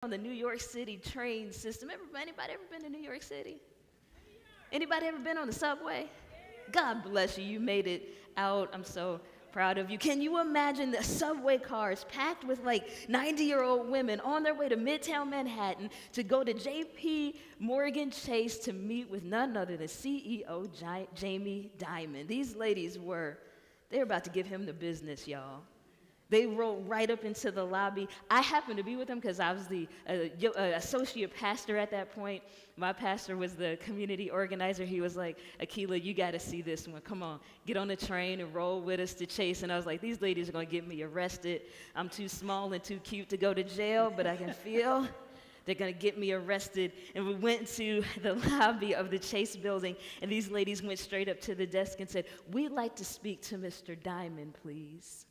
on the New York City train system. Anybody ever been to New York City? Anybody ever been on the subway? God bless you. You made it out. I'm so proud of you. Can you imagine the subway cars packed with like 90-year-old women on their way to Midtown Manhattan to go to JP Morgan Chase to meet with none other than CEO Jamie Dimon? These ladies they're about to give him the business, y'all. They rolled right up into the lobby. I happened to be with them because I was the associate pastor at that point. My pastor was the community organizer. He was like, Akila, you got to see this one. Come on, get on the train and roll with us to Chase. And I was like, these ladies are going to get me arrested. I'm too small and too cute to go to jail, but I can feel they're going to get me arrested. And we went to the lobby of the Chase building, and these ladies went straight up to the desk and said, we'd like to speak to Mr. Dimon, please.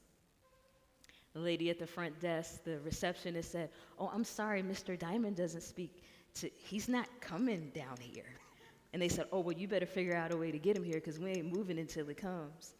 The lady at the front desk, the receptionist said, oh, I'm sorry, Mr. Dimon doesn't he's not coming down here. And they said, oh, well, you better figure out a way to get him here because we ain't moving until he comes.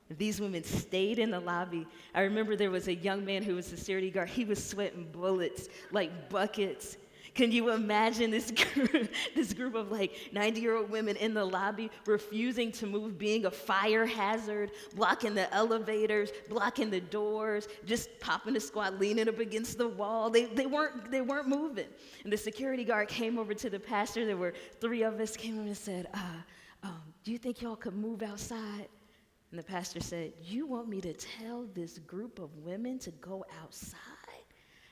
These women stayed in the lobby. I remember there was a young man who was a security guard. He was sweating bullets like buckets. Can you imagine this group of like 90-year-old women in the lobby refusing to move, being a fire hazard, blocking the elevators, blocking the doors, just popping the squat, leaning up against the wall. They weren't moving. And the security guard came over to the pastor. There were 3 of us came over and said, do you think y'all could move outside? And the pastor said, you want me to tell this group of women to go outside?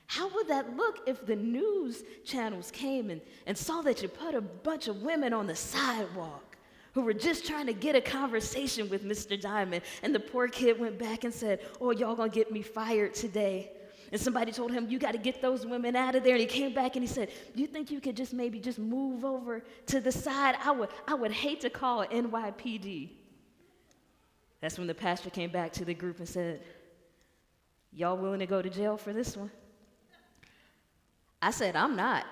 How would that look if the news channels came and saw that you put a bunch of women on the sidewalk who were just trying to get a conversation with Mr. Dimon, and the poor kid went back and said, oh, y'all gonna get me fired today. And somebody told him, you gotta get those women out of there. And he came back and he said, do you think you could just maybe just move over to the side? I would hate to call NYPD. That's when the pastor came back to the group and said, y'all willing to go to jail for this one? I said, I'm not.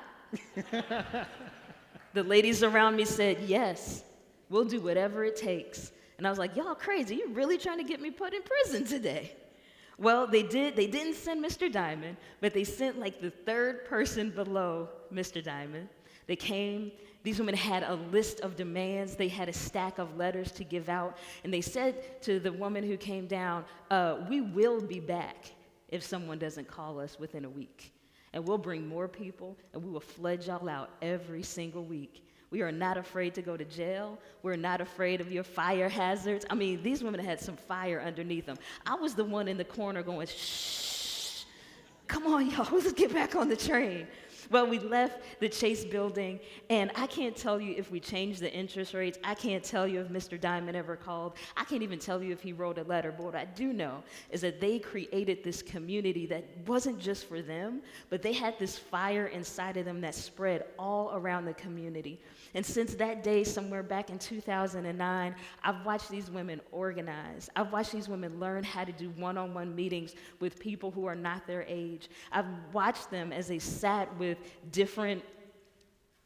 The ladies around me said, yes, we'll do whatever it takes. And I was like, y'all crazy. You really trying to get me put in prison today? Well, they didn't send Mr. Dimon, but they sent like the 3rd person below Mr. Dimon. They came. These women had a list of demands. They had a stack of letters to give out. And they said to the woman who came down, we will be back if someone doesn't call us within a week. And we'll bring more people, and we will flood y'all out every single week. We are not afraid to go to jail. We're not afraid of your fire hazards. I mean, these women had some fire underneath them. I was the one in the corner going, shh, come on, y'all, let's get back on the train. Well, we left the Chase building, and I can't tell you if we changed the interest rates. I can't tell you if Mr. Dimon ever called. I can't even tell you if he wrote a letter. But what I do know is that they created this community that wasn't just for them, but they had this fire inside of them that spread all around the community. And since that day, somewhere back in 2009, I've watched these women organize. I've watched these women learn how to do one-on-one meetings with people who are not their age. I've watched them as they sat with different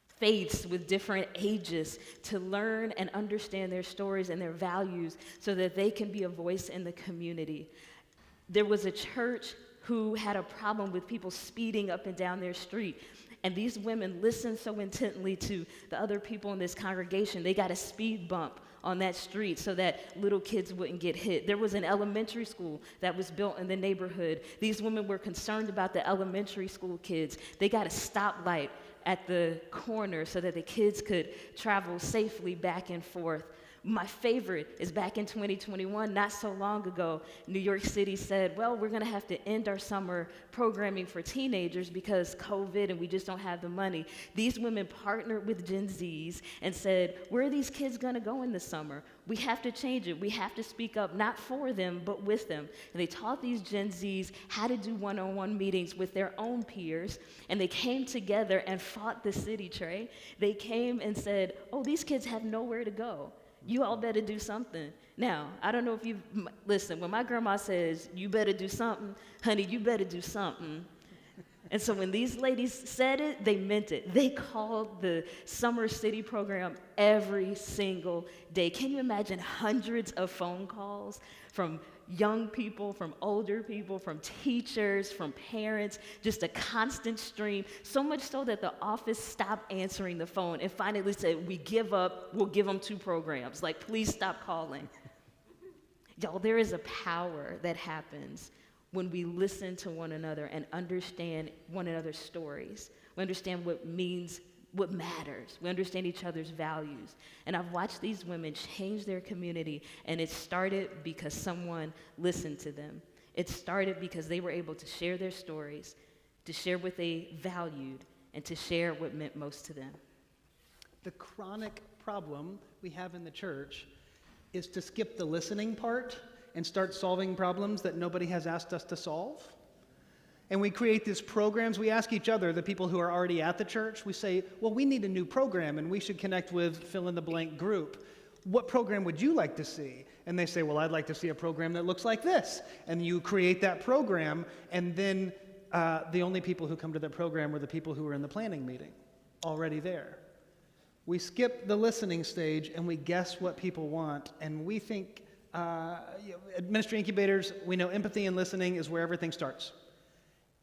faiths, with different ages, to learn and understand their stories and their values so that they can be a voice in the community. There was a church who had a problem with people speeding up and down their street. And these women listened so intently to the other people in this congregation, they got a speed bump on that street so that little kids wouldn't get hit. There was an elementary school that was built in the neighborhood. These women were concerned about the elementary school kids. They got a stoplight at the corner so that the kids could travel safely back and forth. My favorite is back in 2021, not so long ago, New York City said, well, we're going to have to end our summer programming for teenagers because COVID and we just don't have the money. These women partnered with Gen Zs and said, where are these kids going to go in the summer? We have to change it. We have to speak up, not for them, but with them. And they taught these Gen Zs how to do one-on-one meetings with their own peers, and they came together and fought the city, Trey. They came and said, oh, these kids have nowhere to go. You all better do something. Now, I don't know if listen, when my grandma says, you better do something, honey, you better do something. And so when these ladies said it, they meant it. They called the Summer City program every single day. Can you imagine hundreds of phone calls from young people, from older people, from teachers, from parents, just a constant stream, so much so that the office stopped answering the phone and finally said, we give up, we'll give them 2 programs. Like, please stop calling. Y'all, there is a power that happens when we listen to one another and understand one another's stories. We understand what matters. We understand each other's values. And I've watched these women change their community, and it started because someone listened to them. It started because they were able to share their stories, to share what they valued, and to share what meant most to them. The chronic problem we have in the church is to skip the listening part and start solving problems that nobody has asked us to solve. And we create these programs. We ask each other, the people who are already at the church, we say, well, we need a new program and we should connect with fill-in-the-blank group. What program would you like to see? And they say, well, I'd like to see a program that looks like this. And you create that program, and then the only people who come to that program are the people who are in the planning meeting, already there. We skip the listening stage and we guess what people want, and we think, at Ministry Incubators, we know empathy and listening is where everything starts.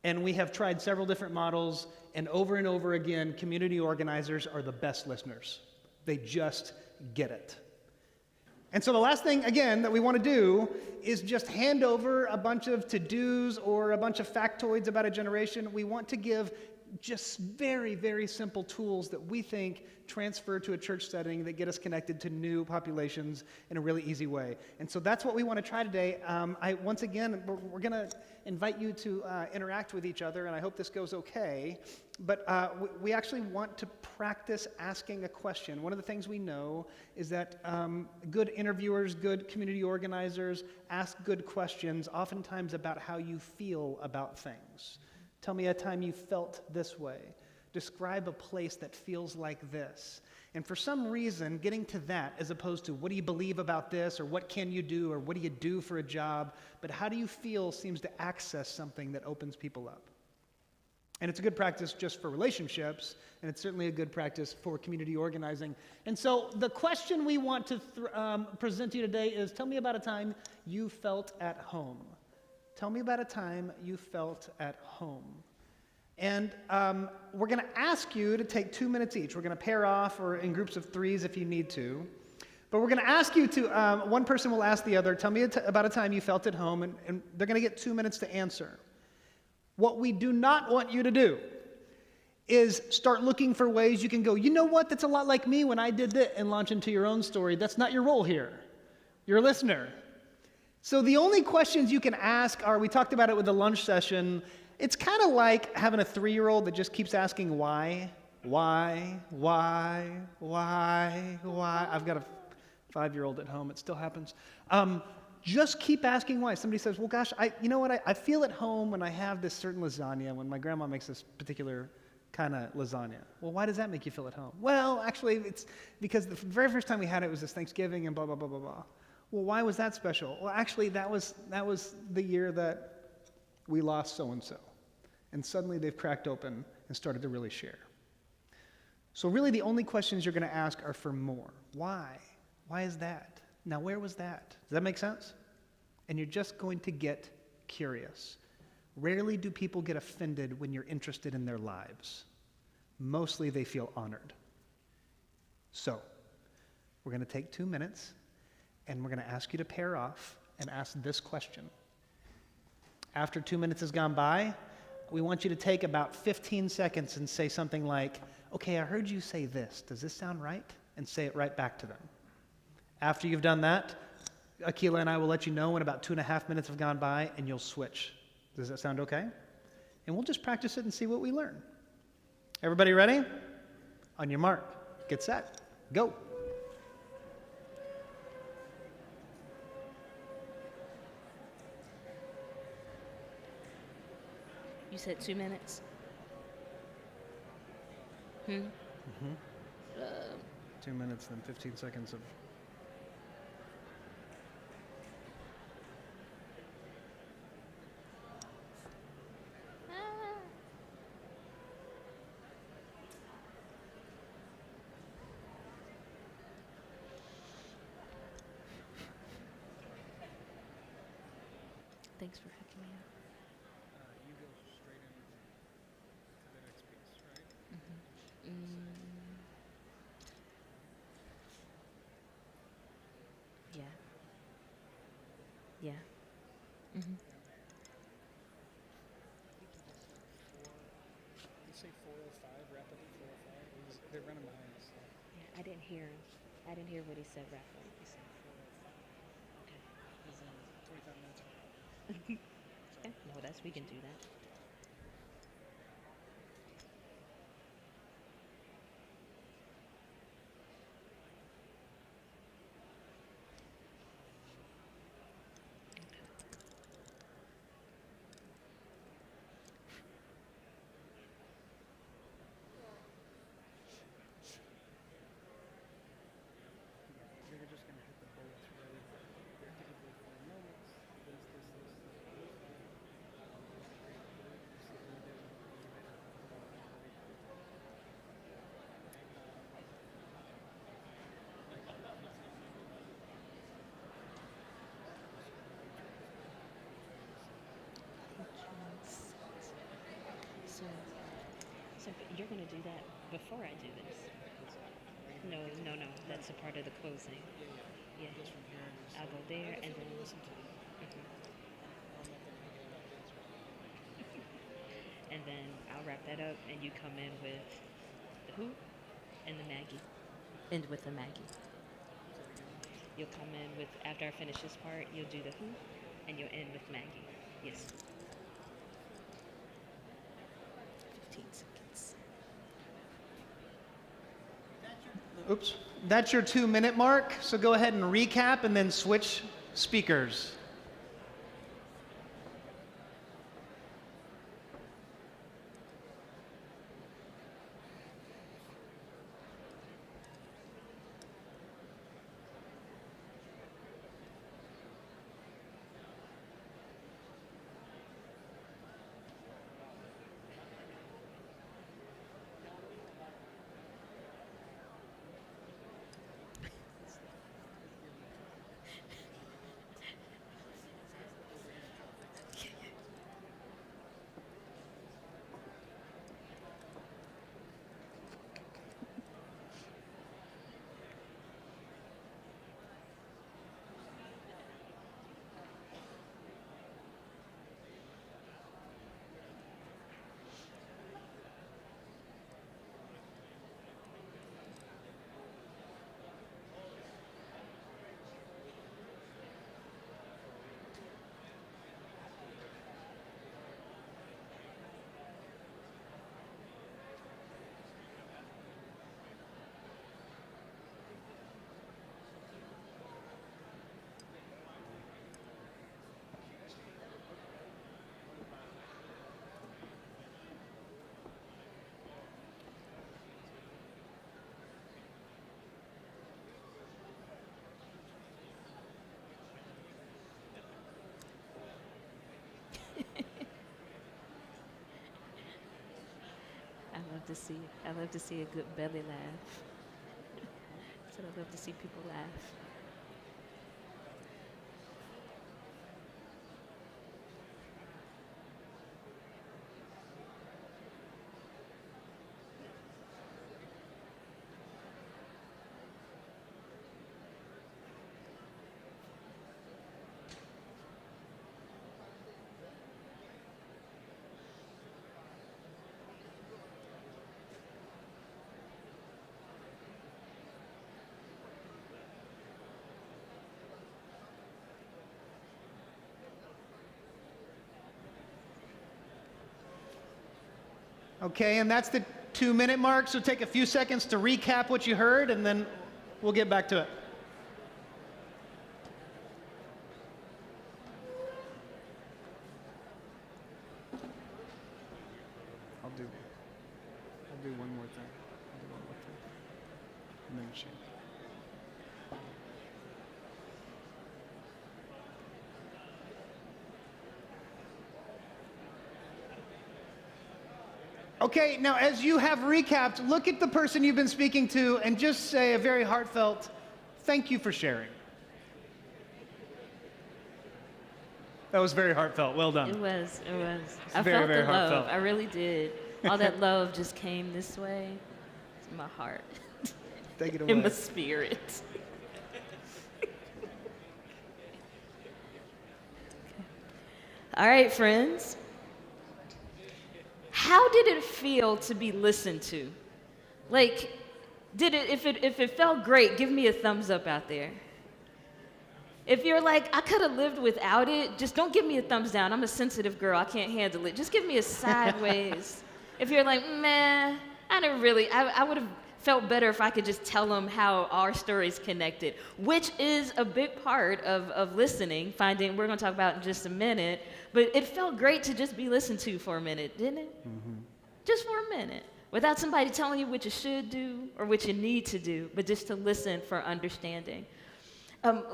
And we have tried several different models, and over again, community organizers are the best listeners. They just get it. And so the last thing, again, that we want to do is just hand over a bunch of to-dos or a bunch of factoids about a generation. We want to give just very, very simple tools that we think transfer to a church setting that get us connected to new populations in a really easy way. And so that's what we want to try today. Once again, we're going to invite you to interact with each other, and I hope this goes okay. But we actually want to practice asking a question. One of the things we know is that good interviewers, good community organizers ask good questions, oftentimes about how you feel about things. Tell me a time you felt this way. Describe a place that feels like this. And for some reason, getting to that as opposed to what do you believe about this, or what can you do, or what do you do for a job, but how do you feel seems to access something that opens people up. And it's a good practice just for relationships, and it's certainly a good practice for community organizing. And so the question we want to present to you today is, tell me about a time you felt at home. Tell me about a time you felt at home. And we're going to ask you to take 2 minutes each. We're going to pair off or in groups of 3s if you need to. But we're going to ask you to, one person will ask the other, tell me about a time you felt at home, and they're going to get 2 minutes to answer. What we do not want you to do is start looking for ways you can go, you know what, that's a lot like me when I did that, and launch into your own story. That's not your role here. You're a listener. So the only questions you can ask are, we talked about it with the lunch session, it's kind of like having a 3-year-old that just keeps asking why. I've got a 5-year-old at home, it still happens. Just keep asking why. Somebody says, well, gosh, you know what, I feel at home when I have this certain lasagna, when my grandma makes this particular kind of lasagna. Well, why does that make you feel at home? Well, actually, it's because the very first time we had it was this Thanksgiving and blah, blah, blah, blah, blah. Well, why was that special? Well, actually, that was the year that we lost so-and-so. And suddenly they've cracked open and started to really share. So really the only questions you're going to ask are for more. Why? Why is that? Now, where was that? Does that make sense? And you're just going to get curious. Rarely do people get offended when you're interested in their lives. Mostly they feel honored. So, we're going to take 2 minutes, and we're going to ask you to pair off and ask this question. After 2 minutes has gone by, we want you to take about 15 seconds and say something like, okay, I heard you say this. Does this sound right? And say it right back to them. After you've done that, Akila and I will let you know when about 2.5 minutes have gone by, and you'll switch. Does that sound okay? And we'll just practice it and see what we learn. Everybody ready? On your mark, get set, go. You said 2 minutes? 2 minutes, then 15 seconds of... Thanks for hooking me up. You go straight into the next piece, right? Yeah. Yeah. Mm-hmm. You say 4:05, wrap up at 4:05. They're running behind us. Yeah, I didn't hear him. I didn't hear what he said wrap up. He said 4:05. Okay. 45 minutes. Okay. No, we can do that. You're just going to hit the bullets really typically 4 moments. So, so you're going to do that before I do this? No, no, no. That's a part of the closing. Yeah. Just from here. I'll go there and then. Listen to it. And then I'll wrap that up, and you come in with the who and the Maggie. End with the Maggie. You'll come in with, after I finish this part, you'll do the who, and you'll end with Maggie. Yes. 15 seconds. Oops. That's your 2-minute mark. So go ahead and recap and then switch speakers. I love to see a good belly laugh. So I love to see people laugh. Okay, and that's the 2-minute mark, so take a few seconds to recap what you heard, and then we'll get back to it. I'll do one more thing. And then change. Okay, now as you have recapped, look at the person you've been speaking to and just say a very heartfelt, thank you for sharing. That was very heartfelt. Well It done. was, it was. I very, felt very the love. heartfelt. I really did. All that love just came this way to my heart, Take it in my away. spirit. All right, friends. How did it feel to be listened to? Like, if it felt great, give me a thumbs up out there. If you're like, I could have lived without it, just don't give me a thumbs down. I'm a sensitive girl. I can't handle it. Just give me a sideways. If you're like, man, I would have felt better if I could just tell them how our stories connected, which is a big part of listening, we're going to talk about in just a minute, but it felt great to just be listened to for a minute, didn't it? Mm-hmm. Just for a minute. Without somebody telling you what you should do or what you need to do, but just to listen for understanding.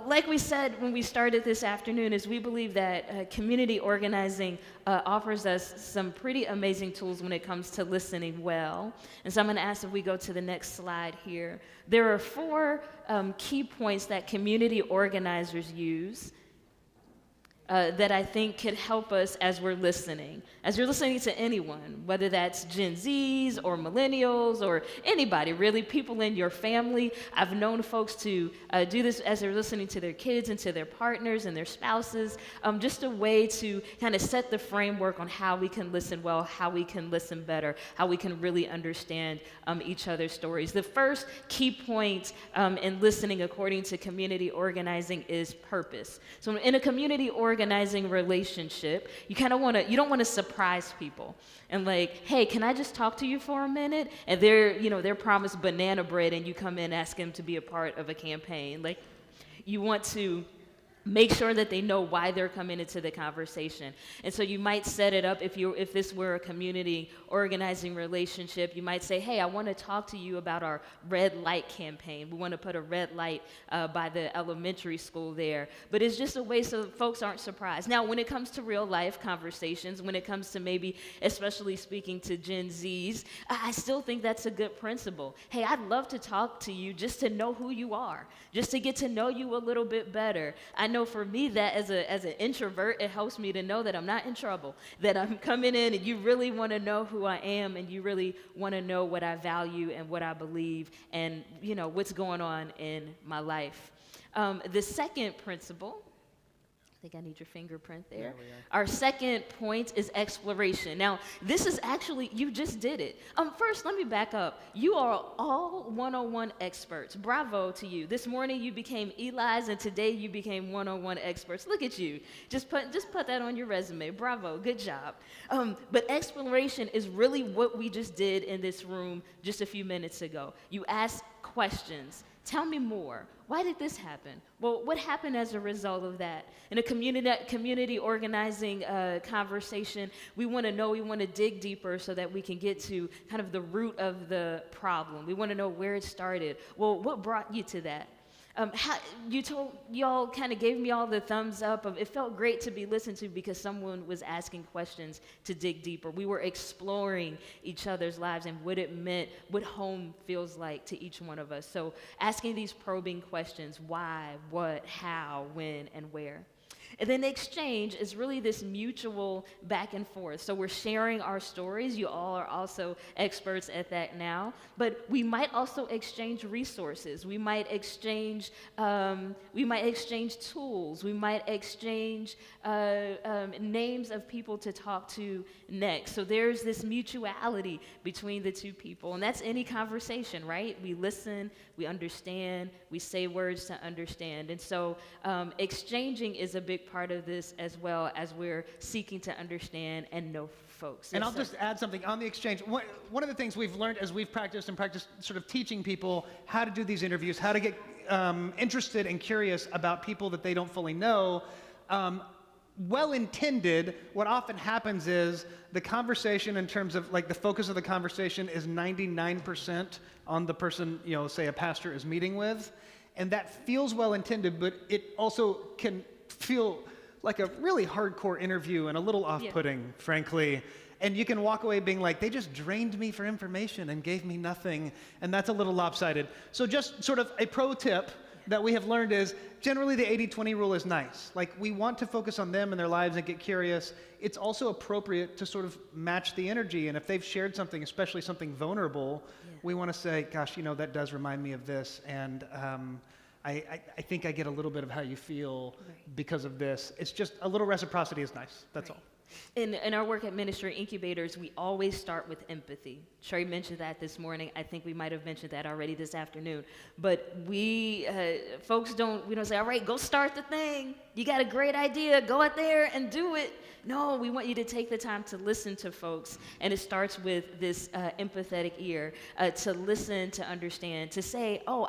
Like we said when we started this afternoon, is we believe that community organizing offers us some pretty amazing tools when it comes to listening well. And so I'm going to ask if we go to the next slide here. There are 4 key points that community organizers use that I think could help us as we're listening. As you're listening to anyone, whether that's Gen Zs or millennials or anybody, really, people in your family. I've known folks to do this as they're listening to their kids and to their partners and their spouses, just a way to kind of set the framework on how we can listen well, how we can listen better, how we can really understand each other's stories. The first key point in listening, according to community organizing, is purpose. So in a community organizing relationship, you don't want to surprise people and like, hey, can I just talk to you for a minute? And they're promised banana bread and you come in asking them to be a part of a campaign. Like, you want to make sure that they know why they're coming into the conversation. And so you might set it up, if this were a community organizing relationship, you might say, hey, I want to talk to you about our red light campaign. We want to put a red light by the elementary school there. But it's just a way so folks aren't surprised. Now, when it comes to real life conversations, when it comes to maybe, especially speaking to Gen Zs, I still think that's a good principle. Hey, I'd love to talk to you just to know who you are, just to get to know you a little bit better. I know for me that as an introvert, it helps me to know that I'm not in trouble, that I'm coming in and you really want to know who I am and you really want to know what I value and what I believe and, what's going on in my life. The second principle, I think I need your fingerprint there. Yeah, we are. Our second point is exploration. Now, this is actually, you just did it. First, let me back up. You are all 101 experts. Bravo to you. This morning you became Eli's, and today you became 101 experts. Look at you. Just put that on your resume. Bravo. Good job. But exploration is really what we just did in this room just a few minutes ago. You asked questions. Tell me more. Why did this happen? Well, what happened as a result of that? In a community organizing conversation, we want to know, we want to dig deeper so that we can get to kind of the root of the problem. We want to know where it started. Well, what brought you to that? Y'all kind of gave me all the thumbs up of it felt great to be listened to because someone was asking questions to dig deeper. We were exploring each other's lives and what it meant, what home feels like to each one of us. So asking these probing questions, why, what, how, when, and where. And then exchange is really this mutual back and forth. So we're sharing our stories. You all are also experts at that now. But we might also exchange resources. We might exchange tools. We might exchange names of people to talk to next. So there's this mutuality between the two people. And that's any conversation, right? We listen, we understand, we say words to understand. And so exchanging is a big part of this as well as we're seeking to understand and know folks. And I'll just add something on the exchange. One of the things we've learned as we've practiced sort of teaching people how to do these interviews, how to get interested and curious about people that they don't fully know, well-intended, what often happens is the conversation in terms of like the focus of the conversation is 99% on the person, say a pastor is meeting with. And that feels well-intended, but it also can feel like a really hardcore interview and a little off-putting, frankly. And you can walk away being like, they just drained me for information and gave me nothing, and that's a little lopsided. So just sort of a pro tip, that we have learned is generally the 80-20 rule is nice. Like, we want to focus on them and their lives and get curious. It's also appropriate to sort of match the energy. And if they've shared something, especially something vulnerable, we want to say, gosh, that does remind me of this. And I think I get a little bit of how you feel because of this. It's just a little reciprocity is nice. That's all. In our work at Ministry Incubators, we always start with empathy. Trey mentioned that this morning. I think we might have mentioned that already this afternoon. But we don't say, all right, go start the thing. You got a great idea. Go out there and do it. No, we want you to take the time to listen to folks. And it starts with this empathetic ear, to listen, to understand, to say, oh,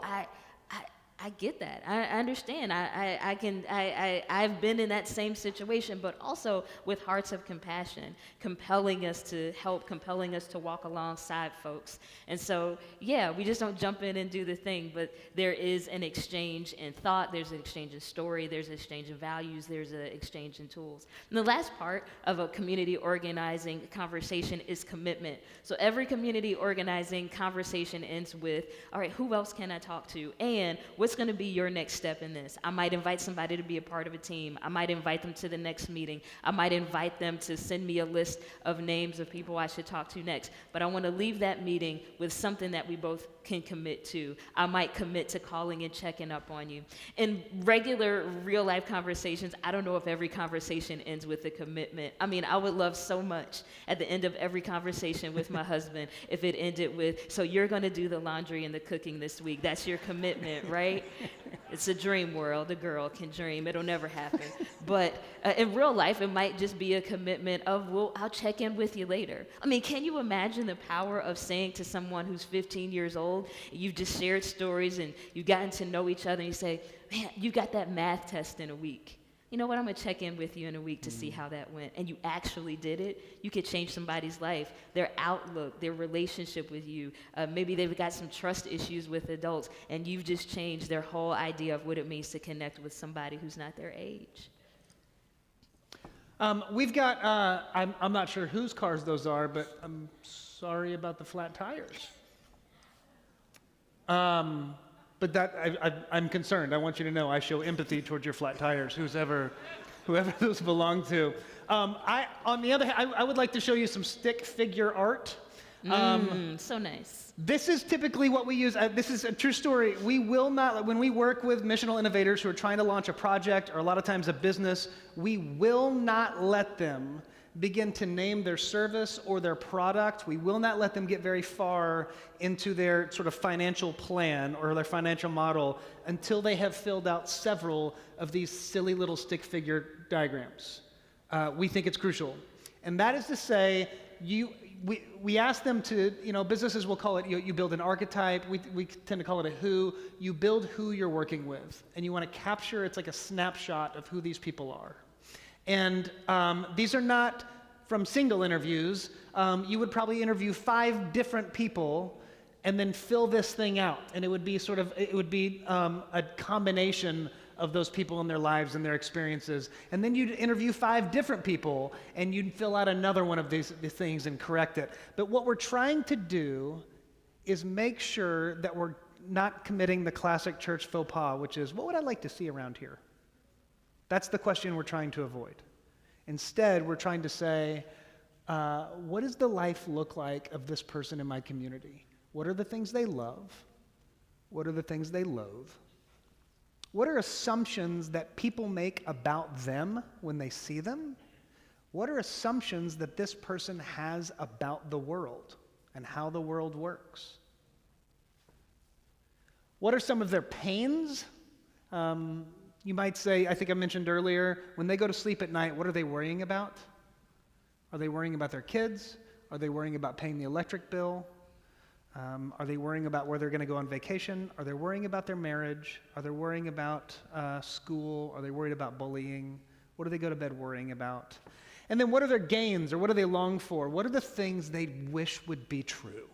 I get that. I understand. I've been in that same situation, but also with hearts of compassion, compelling us to help, compelling us to walk alongside folks. And so, we just don't jump in and do the thing, but there is an exchange in thought, there's an exchange in story, there's an exchange in values, there's an exchange in tools. And the last part of a community organizing conversation is commitment. So every community organizing conversation ends with, all right, who else can I talk to? And what's going to be your next step in this? I might invite somebody to be a part of a team. I might invite them to the next meeting. I might invite them to send me a list of names of people I should talk to next. But I want to leave that meeting with something that we both can commit to. I might commit to calling and checking up on you. In regular real-life conversations, I don't know if every conversation ends with a commitment. I mean, I would love so much at the end of every conversation with my husband if it ended with, so you're going to do the laundry and the cooking this week. That's your commitment, right? It's a dream world. A girl can dream. It'll never happen. But in real life, it might just be a commitment of, well, I'll check in with you later. I mean, can you imagine the power of saying to someone who's 15 years old, you've just shared stories and you've gotten to know each other, and you say, man, you got that math test in a week. You know what, I'm going to check in with you in a week to see how that went. And you actually did it. You could change somebody's life, their outlook, their relationship with you. Maybe they've got some trust issues with adults, and you've just changed their whole idea of what it means to connect with somebody who's not their age. We've got, I'm not sure whose cars those are, but I'm sorry about the flat tires. But I'm concerned. I want you to know I show empathy towards your flat tires, whoever those belong to. On the other hand, I would like to show you some stick figure art. So nice. This is typically what we use. This is a true story. We will not, when we work with missional innovators who are trying to launch a project or a lot of times a business, we will not let them begin to name their service or their product. We will not let them get very far into their sort of financial plan or their financial model until they have filled out several of these silly little stick figure diagrams. We think it's crucial. And that is to say, we ask them to, businesses will call it, you build an archetype. We tend to call it a who. You build who you're working with. And you want to capture, it's like a snapshot of who these people are. And these are not from single interviews. You would probably interview 5 different people and then fill this thing out. And it would be a combination of those people in their lives and their experiences. And then you'd interview 5 different people and you'd fill out another one of these things and correct it. But what we're trying to do is make sure that we're not committing the classic church faux pas, which is, what would I like to see around here? That's the question we're trying to avoid. Instead, we're trying to say, what does the life look like of this person in my community? What are the things they love? What are the things they loathe? What are assumptions that people make about them when they see them? What are assumptions that this person has about the world and how the world works? What are some of their pains? You might say, I think I mentioned earlier, when they go to sleep at night, what are they worrying about? Are they worrying about their kids? Are they worrying about paying the electric bill? Are they worrying about where they're going to go on vacation? Are they worrying about their marriage? Are they worrying about school? Are they worried about bullying? What do they go to bed worrying about? And then what are their gains, or what do they long for? What are the things they wish would be true?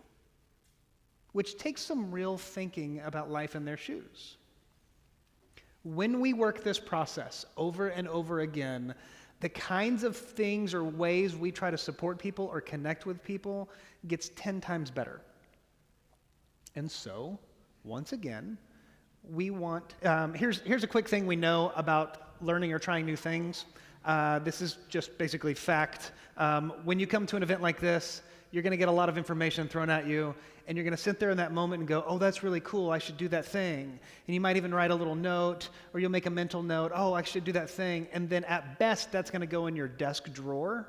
Which takes some real thinking about life in their shoes. When we work this process over and over again, the kinds of things or ways we try to support people or connect with people gets 10 times better. And so, once again, Here's a quick thing we know about learning or trying new things. This is just basically fact. When you come to an event like this, you're going to get a lot of information thrown at you, and you're going to sit there in that moment and go, oh, that's really cool, I should do that thing. And you might even write a little note, or you'll make a mental note, oh, I should do that thing. And then at best, that's going to go in your desk drawer,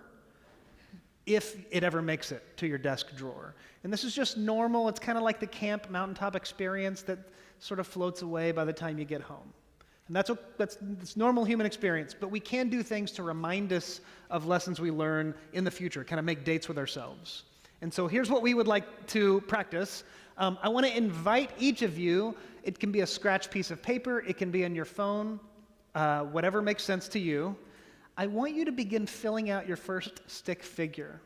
if it ever makes it to your desk drawer. And this is just normal. It's kind of like the camp mountaintop experience that sort of floats away by the time you get home. And that's normal human experience, but we can do things to remind us of lessons we learn in the future, kind of make dates with ourselves. And so here's what we would like to practice. I want to invite each of you. It can be a scratch piece of paper. It can be on your phone, whatever makes sense to you. I want you to begin filling out your first stick figure.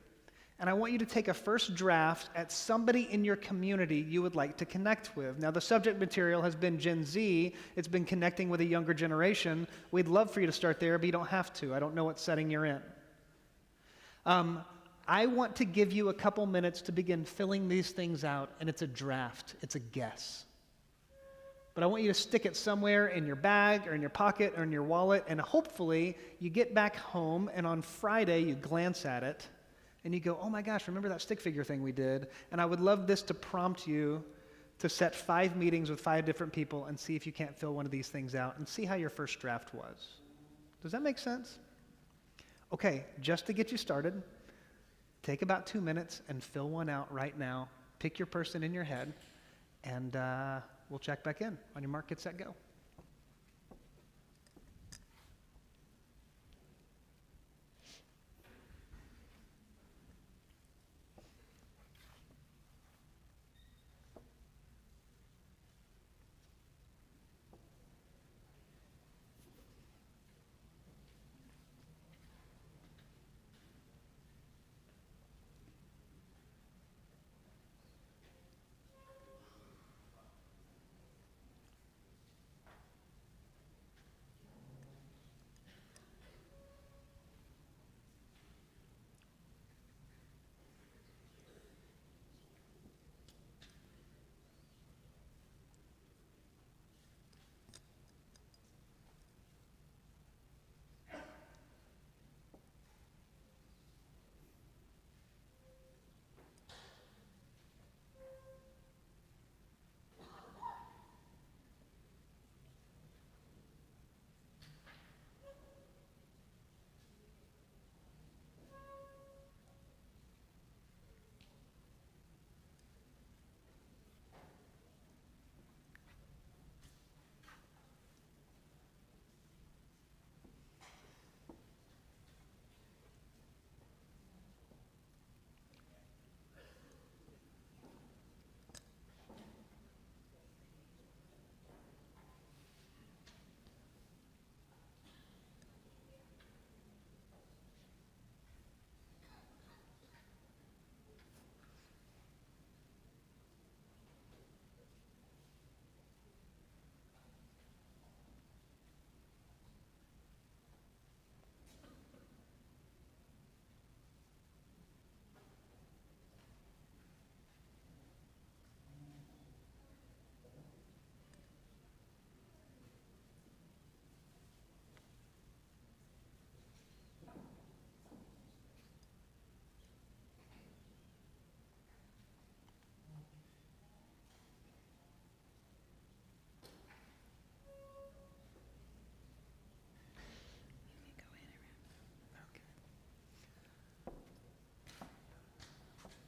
And I want you to take a first draft at somebody in your community you would like to connect with. Now, the subject material has been Gen Z. It's been connecting with a younger generation. We'd love for you to start there, but you don't have to. I don't know what setting you're in. I want to give you a couple minutes to begin filling these things out, and it's a draft. It's a guess. But I want you to stick it somewhere in your bag or in your pocket or in your wallet, and hopefully you get back home, and on Friday you glance at it, and you go, oh my gosh, remember that stick figure thing we did? And I would love this to prompt you to set 5 meetings with 5 different people and see if you can't fill one of these things out and see how your first draft was. Does that make sense? Okay, just to get you started, take about 2 minutes and fill one out right now. Pick your person in your head, and we'll check back in. On your mark, get set, go.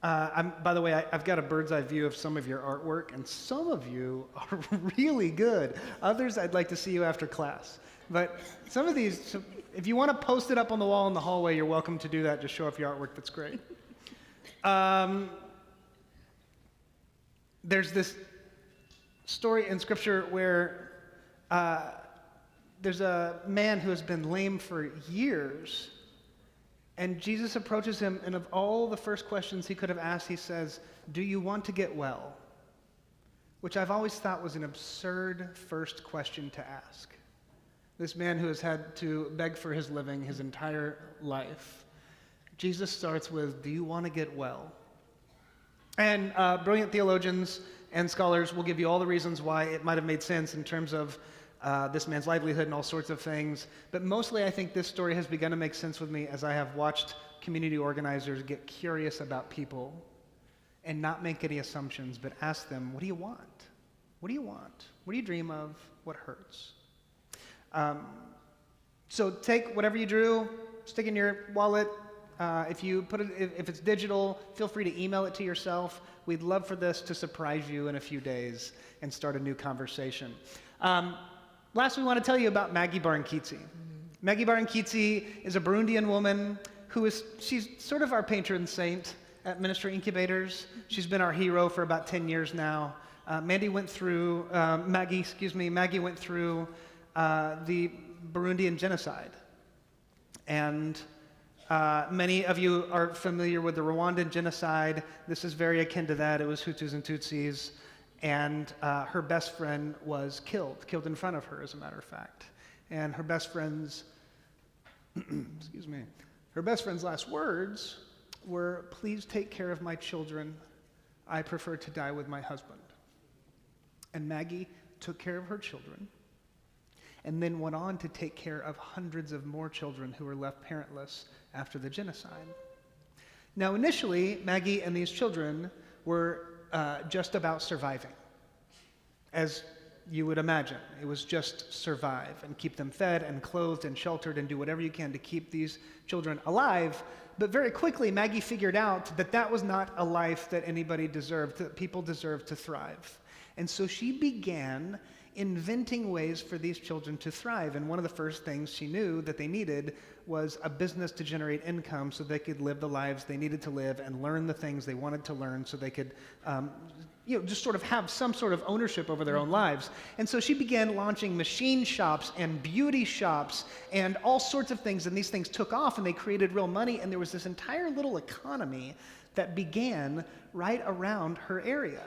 By the way, I've got a bird's eye view of some of your artwork, and some of you are really good. Others, I'd like to see you after class. But some of these, if you want to post it up on the wall in the hallway, you're welcome to do that. Just show off your artwork. That's great. There's this story in Scripture where there's a man who has been lame for years. And Jesus approaches him, and of all the first questions he could have asked, he says, "Do you want to get well?" Which I've always thought was an absurd first question to ask. This man who has had to beg for his living his entire life. Jesus starts with, "Do you want to get well?" And brilliant theologians and scholars will give you all the reasons why it might have made sense in terms of this man's livelihood and all sorts of things. But mostly, I think this story has begun to make sense with me as I have watched community organizers get curious about people and not make any assumptions, but ask them, what do you want? What do you want? What do you dream of? What hurts? So take whatever you drew, stick in your wallet. If it's digital, feel free to email it to yourself. We'd love for this to surprise you in a few days and start a new conversation. Last, we want to tell you about Maggie Barnkitsi. Maggie Barnkitsi is a Burundian woman she's sort of our patron saint at Ministry Incubators. She's been our hero for about 10 years now. Maggie went through the Burundian genocide. And many of you are familiar with the Rwandan genocide. This is very akin to that. It was Hutus and Tutsis. And her best friend was killed in front of her, as a matter of fact. And her best friend's, her best friend's last words were, "Please take care of my children. I prefer to die with my husband." And Maggie took care of her children and then went on to take care of hundreds of more children who were left parentless after the genocide. Now, initially, Maggie and these children were just about surviving. As you would imagine, it was just survive and keep them fed and clothed and sheltered and do whatever you can to keep these children alive. But very quickly, Maggie figured out that that was not a life that anybody deserved, that people deserved to thrive. And so she began inventing ways for these children to thrive. And one of the first things she knew that they needed was a business to generate income so they could live the lives they needed to live and learn the things they wanted to learn so they could just sort of have some sort of ownership over their own lives. And so she began launching machine shops and beauty shops and all sorts of things, and these things took off and they created real money, and there was this entire little economy that began right around her area.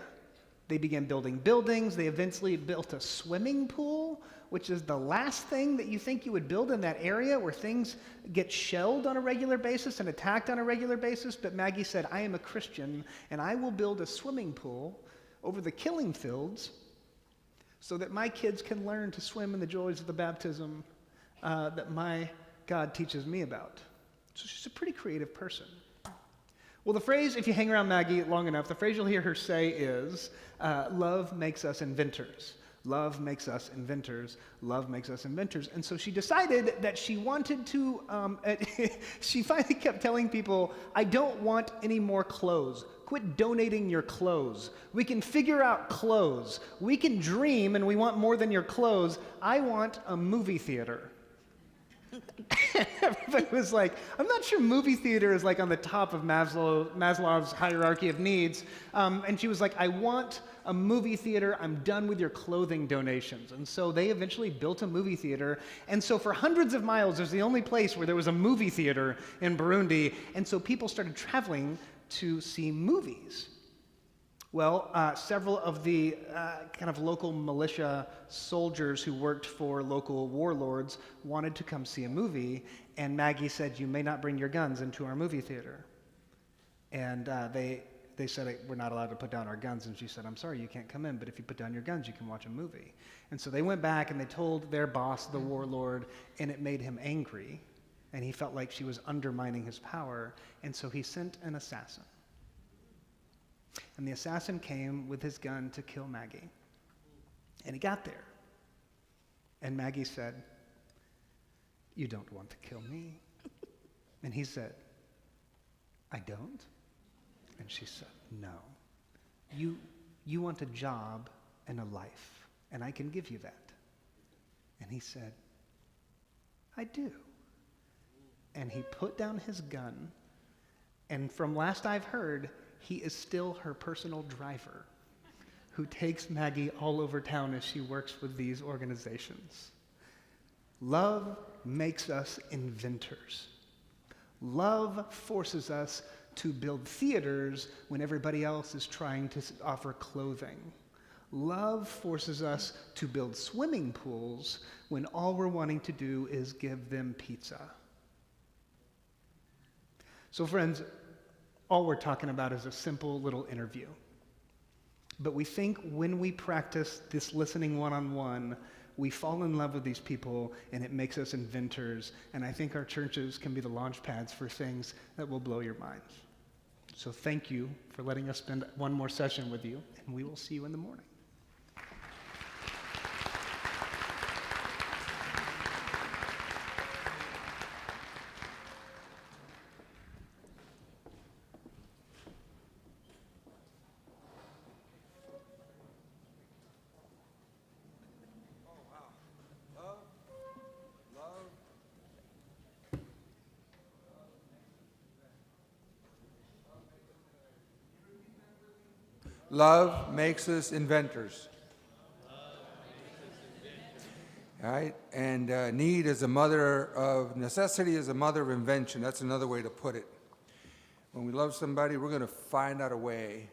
They began building buildings. They eventually built a swimming pool, which is the last thing that you think you would build in that area where things get shelled on a regular basis and attacked on a regular basis. But Maggie said, "I am a Christian, and I will build a swimming pool over the killing fields so that my kids can learn to swim in the joys of the baptism that my God teaches me about." So she's a pretty creative person. Well, the phrase, if you hang around Maggie long enough, the phrase you'll hear her say is, love makes us inventors. Love makes us inventors. Love makes us inventors. And so she decided that she wanted to, she finally kept telling people, "I don't want any more clothes. Quit donating your clothes. We can figure out clothes. We can dream, and we want more than your clothes. I want a movie theater." Everybody was like, "I'm not sure movie theater is like on the top of Maslow's hierarchy of needs." And she was like, "I want a movie theater. I'm done with your clothing donations." And so they eventually built a movie theater. And so for hundreds of miles, it was the only place where there was a movie theater in Burundi. And so people started traveling to see movies. Well, several of the kind of local militia soldiers who worked for local warlords wanted to come see a movie, and Maggie said, "You may not bring your guns into our movie theater." And they said, "We're not allowed to put down our guns." And she said, "I'm sorry, you can't come in, but if you put down your guns, you can watch a movie." And so they went back and they told their boss, the warlord, and it made him angry, and he felt like she was undermining his power, and so he sent an assassin. And the assassin came with his gun to kill Maggie. And he got there. And Maggie said, "You don't want to kill me." And he said, "I don't?" And she said, "No. You want a job and a life, and I can give you that." And he said, "I do." And he put down his gun, and from last I've heard, he is still her personal driver who takes Maggie all over town as she works with these organizations. Love makes us inventors. Love forces us to build theaters when everybody else is trying to offer clothing. Love forces us to build swimming pools when all we're wanting to do is give them pizza. So friends, all we're talking about is a simple little interview. But we think when we practice this listening one-on-one, we fall in love with these people, and it makes us inventors. And I think our churches can be the launch pads for things that will blow your minds. So thank you for letting us spend one more session with you, and we will see you in the morning. Love makes us inventors. All right, and need is a mother of necessity, is a mother of invention. That's another way to put it. When we love somebody, we're going to find out a way.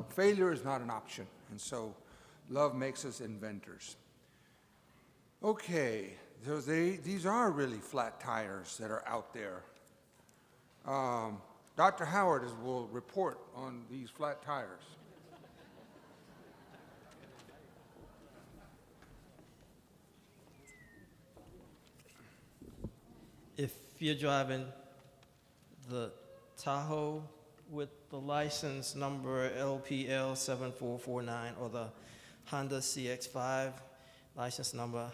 Failure is not an option, and so love makes us inventors. Okay, so these are really flat tires that are out there. Dr. Howard will report on these flat tires. If you're driving the Tahoe with the license number LPL 7449 or the Honda CX5 license number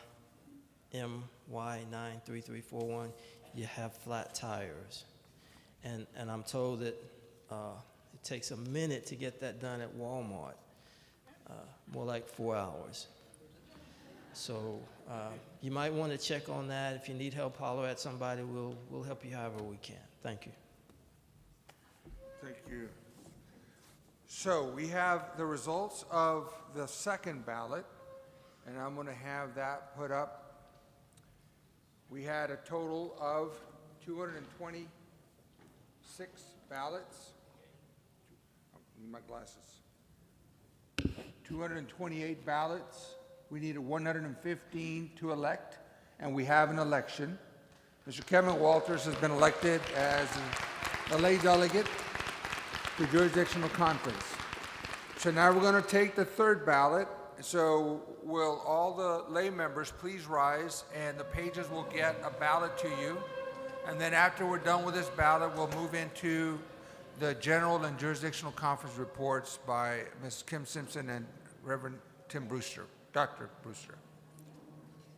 MY93341, you have flat tires. And I'm told that it takes a minute to get that done at Walmart, more like 4 hours. So you might want to check on that. If you need help, holler at somebody. We'll help you however we can. Thank you. Thank you. So we have the results of the second ballot, and I'm going to have that put up. We had a total of 226 ballots. I need my glasses. 228 ballots. We needed 115 to elect, and we have an election. Mr. Kevin Walters has been elected as a lay delegate to jurisdictional conference. So now we're going to take the third ballot. So will all the lay members please rise, and the pages will get a ballot to you. And then after we're done with this ballot, we'll move into the general and jurisdictional conference reports by Ms. Kim Simpson and Reverend Tim Brewster, Dr. Brewster.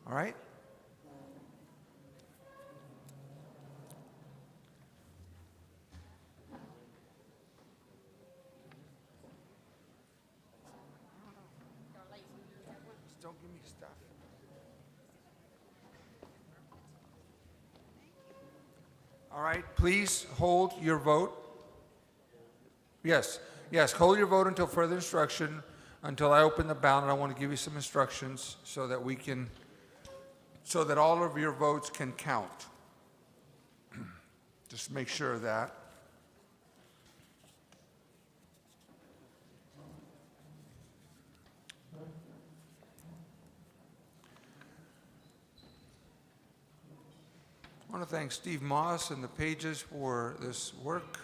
All right? Just don't give me stuff. All right, please hold your vote. Yes, hold your vote until further instruction. Until I open the ballot, I want to give you some instructions so that so that all of your votes can count. Just make sure of that. I want to thank Steve Moss and the pages for this work.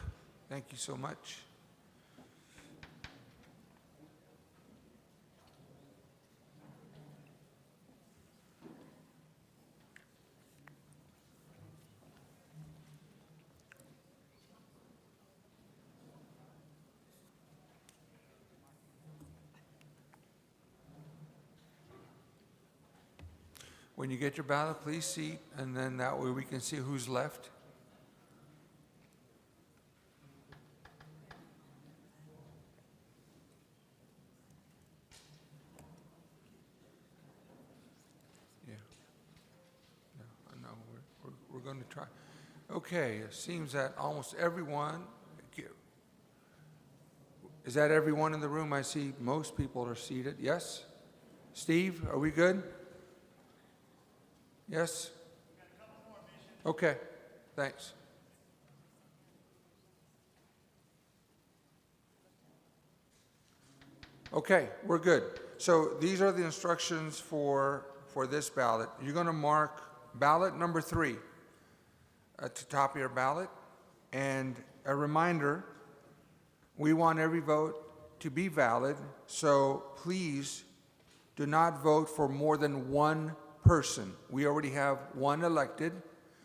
Thank you so much. When you get your ballot, please seat, and then that way we can see who's left. Yeah. No, we're going to try. Okay, it seems that almost everyone, is that everyone in the room? I see most people are seated. Yes? Steve, are we good? Yes? Okay, thanks. Okay, we're good. So these are the instructions for this ballot. You're going to mark ballot number 3 at the top of your ballot, and a reminder, we want every vote to be valid, so please do not vote for more than one person. We already have one elected.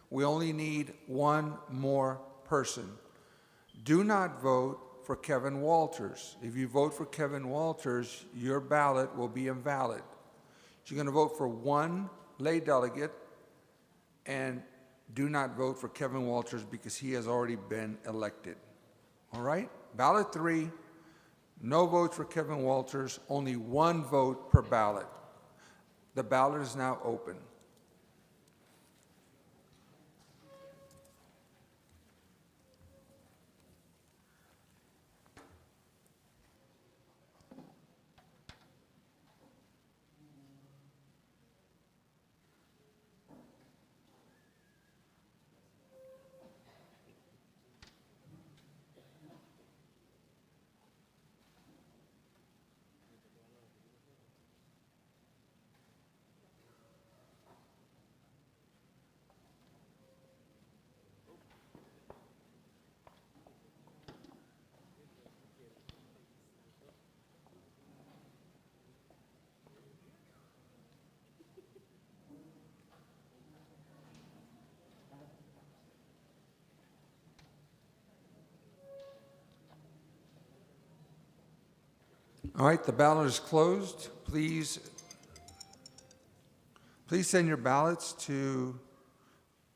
We only need one more person. Do not vote for Kevin Walters. If you vote for Kevin Walters, your ballot will be invalid. So you're going to vote for one lay delegate, and do not vote for Kevin Walters because he has already been elected. All right? Ballot 3, no votes for Kevin Walters, only one vote per ballot. The ballot is now open. All right, the ballot is closed. Please send your ballots to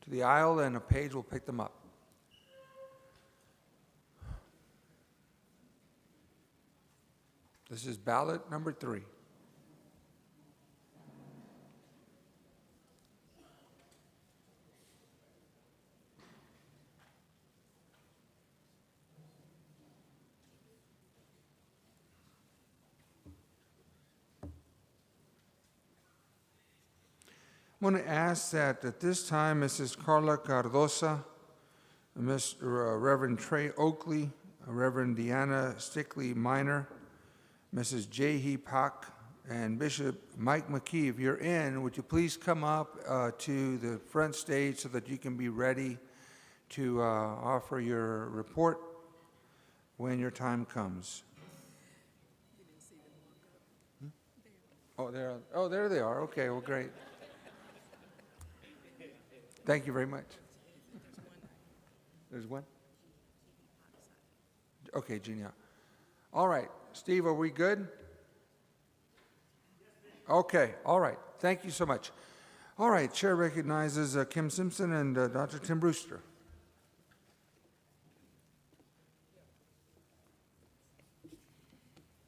the aisle, and a page will pick them up. This is ballot number 3. I want to ask that at this time, Mrs. Carla Cardosa, Reverend Trey Oakley, Reverend Deanna Stickley Minor, Mrs. Jehi Pak, and Bishop Mike McKee, if you're in, would you please come up to the front stage so that you can be ready to offer your report when your time comes. Oh, there they are. Okay, well, great. Thank you very much. There's one? Okay, Jeannie. All right. Steve, are we good? Okay, all right. Thank you so much. All right, Chair recognizes Kim Simpson and Dr. Tim Brewster.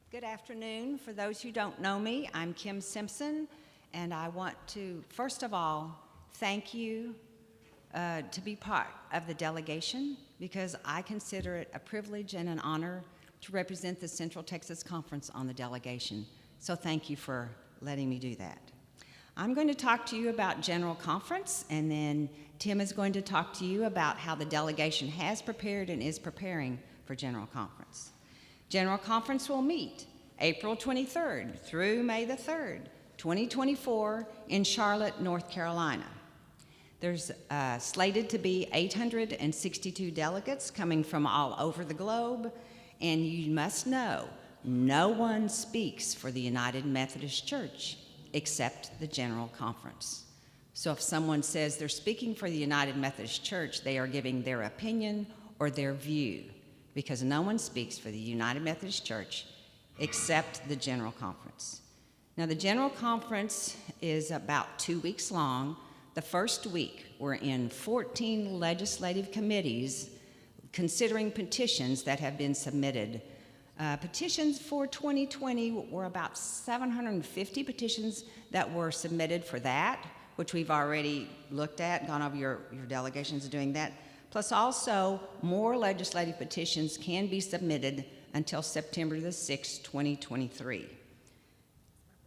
Good afternoon. For those who don't know me, I'm Kim Simpson, and I want to, first of all, thank you to be part of the delegation, because I consider it a privilege and an honor to represent the Central Texas Conference on the delegation. So thank you for letting me do that. I'm going to talk to you about General Conference, and then Tim is going to talk to you about how the delegation has prepared and is preparing for General Conference. General Conference will meet April 23rd through May the 3rd, 2024 in Charlotte, North Carolina. There's slated to be 862 delegates coming from all over the globe, and you must know, no one speaks for the United Methodist Church except the General Conference. So if someone says they're speaking for the United Methodist Church, they are giving their opinion or their view, because no one speaks for the United Methodist Church except the General Conference. Now, the General Conference is about 2 weeks long. The first week, we're in 14 legislative committees considering petitions that have been submitted. Petitions for 2020 were about 750 petitions that were submitted for that, which we've already looked at, gone over your delegations doing that. Plus also, more legislative petitions can be submitted until September the 6th, 2023.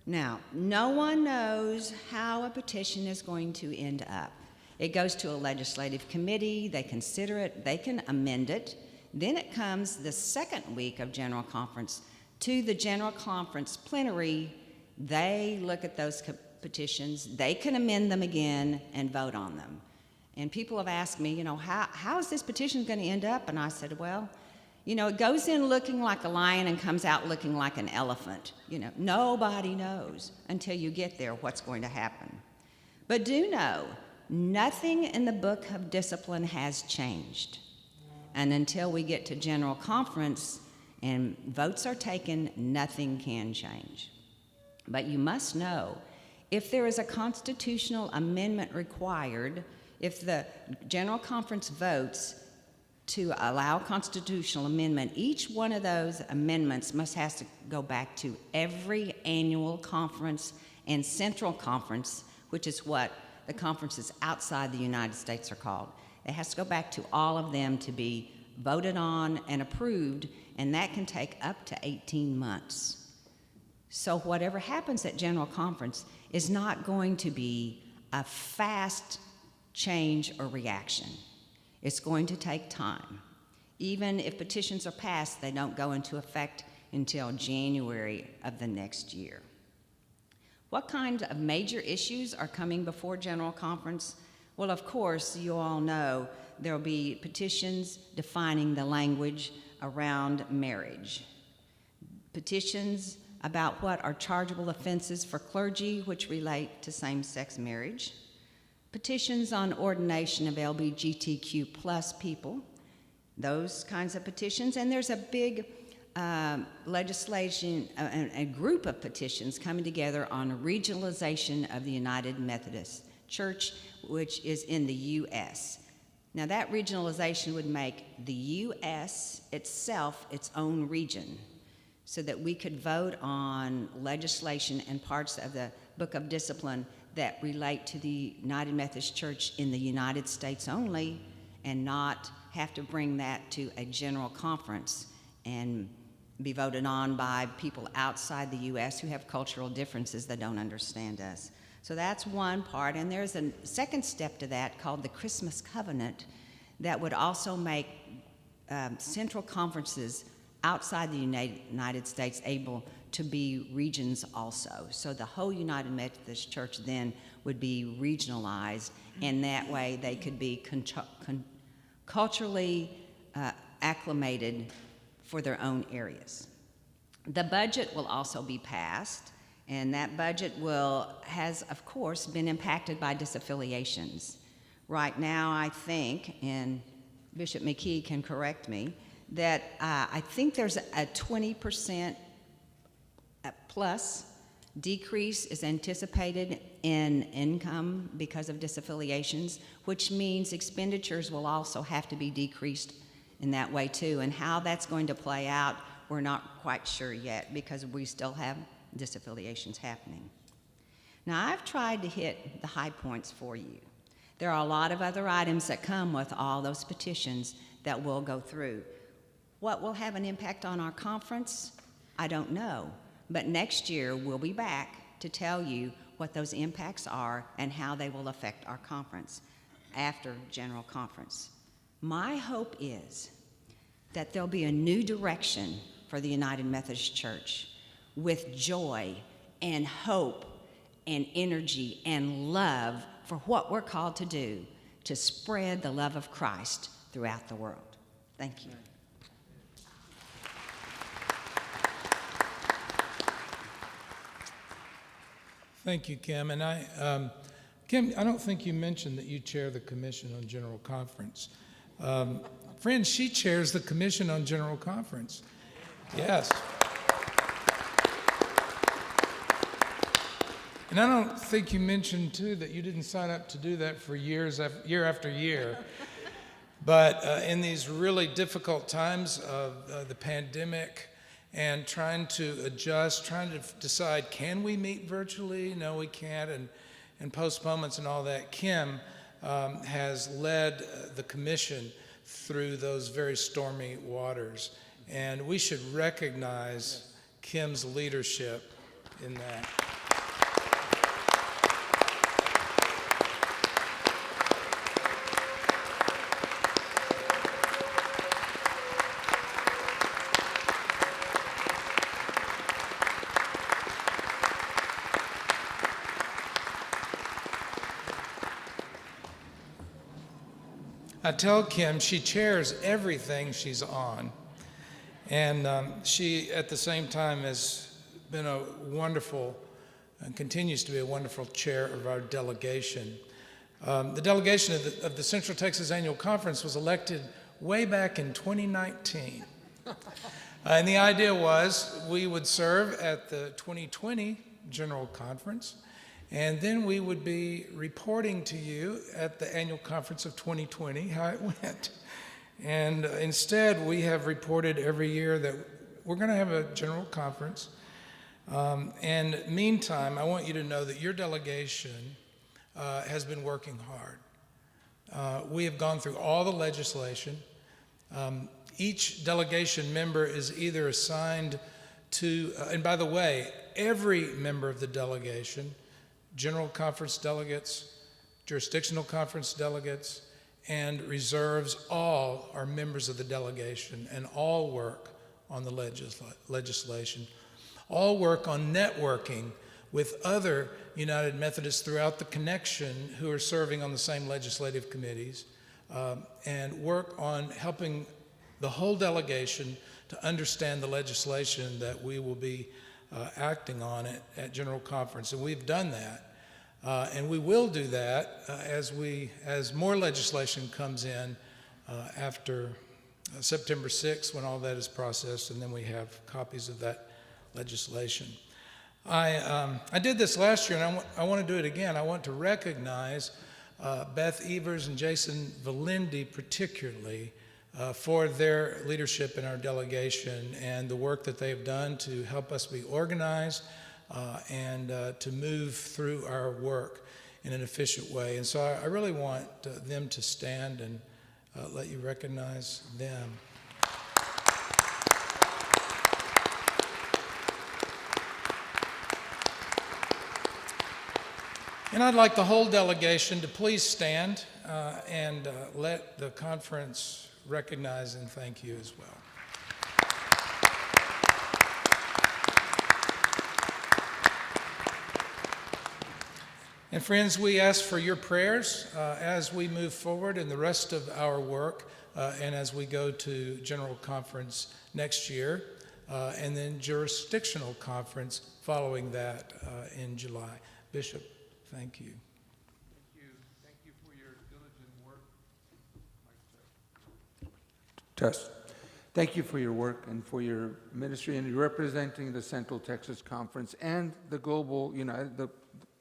Now, no one knows how a petition is going to end up. It goes to a legislative committee, they consider it, they can amend it. Then it comes the second week of General Conference to the General Conference plenary. They look at those petitions, they can amend them again and vote on them. And people have asked me, how is this petition going to end up? And I said, well, it goes in looking like a lion and comes out looking like an elephant. Nobody knows until you get there what's going to happen. But do know, nothing in the Book of Discipline has changed. And until we get to General Conference and votes are taken, nothing can change. But you must know, if there is a constitutional amendment required, if the General Conference votes to allow constitutional amendment, each one of those amendments has to go back to every annual conference and central conference, which is what the conferences outside the United States are called. It has to go back to all of them to be voted on and approved, and that can take up to 18 months. So whatever happens at General Conference is not going to be a fast change or reaction. It's going to take time. Even if petitions are passed, they don't go into effect until January of the next year. What kind of major issues are coming before General Conference? Well, of course, you all know there will be petitions defining the language around marriage, petitions about what are chargeable offenses for clergy which relate to same-sex marriage, petitions on ordination of LGBTQ plus people, those kinds of petitions. And there's a big legislation, a group of petitions coming together on regionalization of the United Methodist Church, which is in the U.S. Now, that regionalization would make the U.S. itself its own region, so that we could vote on legislation and parts of the Book of Discipline that relate to the United Methodist Church in the United States only, and not have to bring that to a General Conference and be voted on by people outside the U.S. who have cultural differences that don't understand us. So that's one part, and there's a second step to that called the Christmas Covenant that would also make central conferences outside the United States able to be regions also. So the whole United Methodist Church then would be regionalized, and that way they could be culturally acclimated for their own areas. The budget will also be passed, and that budget has, of course, been impacted by disaffiliations. Right now, I think, and Bishop McKee can correct me, that I think there's a 20% plus decrease is anticipated in income because of disaffiliations, which means expenditures will also have to be decreased in that way too. And how that's going to play out, we're not quite sure yet, because we still have disaffiliations happening. Now, I've tried to hit the high points for you. There are a lot of other items that come with all those petitions that we'll go through. What will have an impact on our conference? I don't know. But next year, we'll be back to tell you what those impacts are and how they will affect our conference after General Conference. My hope is that there'll be a new direction for the United Methodist Church with joy and hope and energy and love for what we're called to do, to spread the love of Christ throughout the world. Thank you. Thank you, Kim. And Kim, I don't think you mentioned that you chair the Commission on General Conference. Friends, she chairs the Commission on General Conference. Yes. And I don't think you mentioned, too, that you didn't sign up to do that for year after year. But in these really difficult times of the pandemic, and trying to adjust, trying to decide, can we meet virtually? No, we can't, and postponements and all that. Kim has led the commission through those very stormy waters, and we should recognize Kim's leadership in that. I tell Kim she chairs everything she's on. And she, at the same time, has been a wonderful and continues to be a wonderful chair of our delegation. The delegation of the Central Texas Annual Conference was elected way back in 2019. And the idea was we would serve at the 2020 General Conference, and then we would be reporting to you at the Annual Conference of 2020 how it went. And instead, we have reported every year that we're going to have a General Conference. And meantime, I want you to know that your delegation has been working hard. We have gone through all the legislation. Each delegation member is either assigned to, and by the way, every member of the delegation, General Conference delegates, jurisdictional conference delegates, and reserves, all are members of the delegation and all work on the legislation. All work on networking with other United Methodists throughout the connection who are serving on the same legislative committees, and work on helping the whole delegation to understand the legislation that we will be acting on at General Conference. And we've done that. And we will do that as more legislation comes in after September 6th, when all that is processed, and then we have copies of that legislation. I did this last year, and I want to do it again. I want to recognize Beth Evers and Jason Valindi particularly for their leadership in our delegation and the work that they've done to help us be organized and to move through our work in an efficient way. And so I really want them to stand and let you recognize them. And I'd like the whole delegation to please stand and let the conference recognize and thank you as well. And friends, we ask for your prayers as we move forward in the rest of our work and as we go to General Conference next year and then jurisdictional conference following that in July. Bishop, thank you. Thank you for your diligent work. Test. Thank you for your work and for your ministry and representing the Central Texas Conference and the global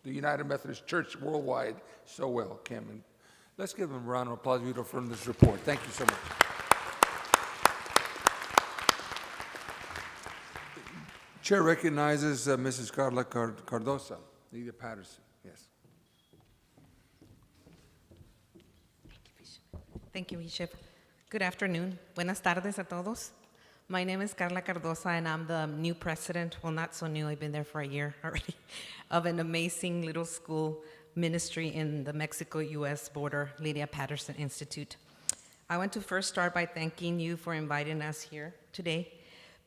the United Methodist Church worldwide so well, Kim. And let's give them a round of applause from this report. Thank you so much. Chair recognizes Mrs. Carla Cardosa, Lydia Patterson. Yes. Thank you, Bishop. Good afternoon. Buenas tardes a todos. My name is Carla Cardosa, and I'm the new president, well, not so new, I've been there for a year already, of an amazing little school ministry in the Mexico-U.S. border, Lydia Patterson Institute. I want to first start by thanking you for inviting us here today,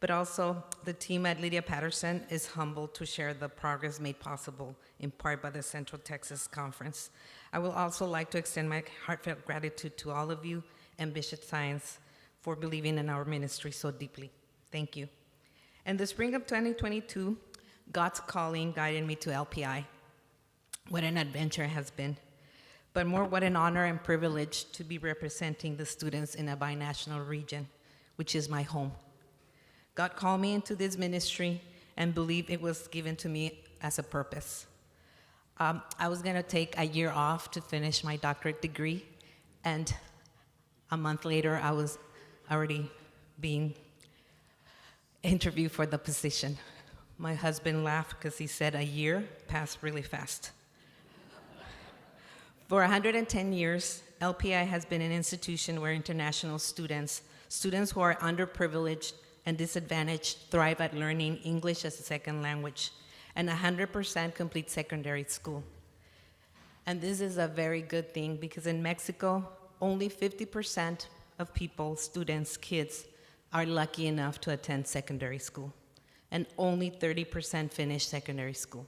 but also the team at Lydia Patterson is humbled to share the progress made possible in part by the Central Texas Conference. I will also like to extend my heartfelt gratitude to all of you and Bishop Science for believing in our ministry so deeply. Thank you. In the spring of 2022, God's calling guided me to LPI. What an adventure it has been. But more, what an honor and privilege to be representing the students in a binational region, which is my home. God called me into this ministry and believed it was given to me as a purpose. I was gonna take a year off to finish my doctorate degree, and a month later, I was already being interviewed for the position. My husband laughed because he said a year passed really fast. For 110 years, LPI has been an institution where international students who are underprivileged and disadvantaged thrive at learning English as a second language, and 100% complete secondary school. And this is a very good thing because in Mexico, only 50% of people, students, kids, are lucky enough to attend secondary school, and only 30% finish secondary school.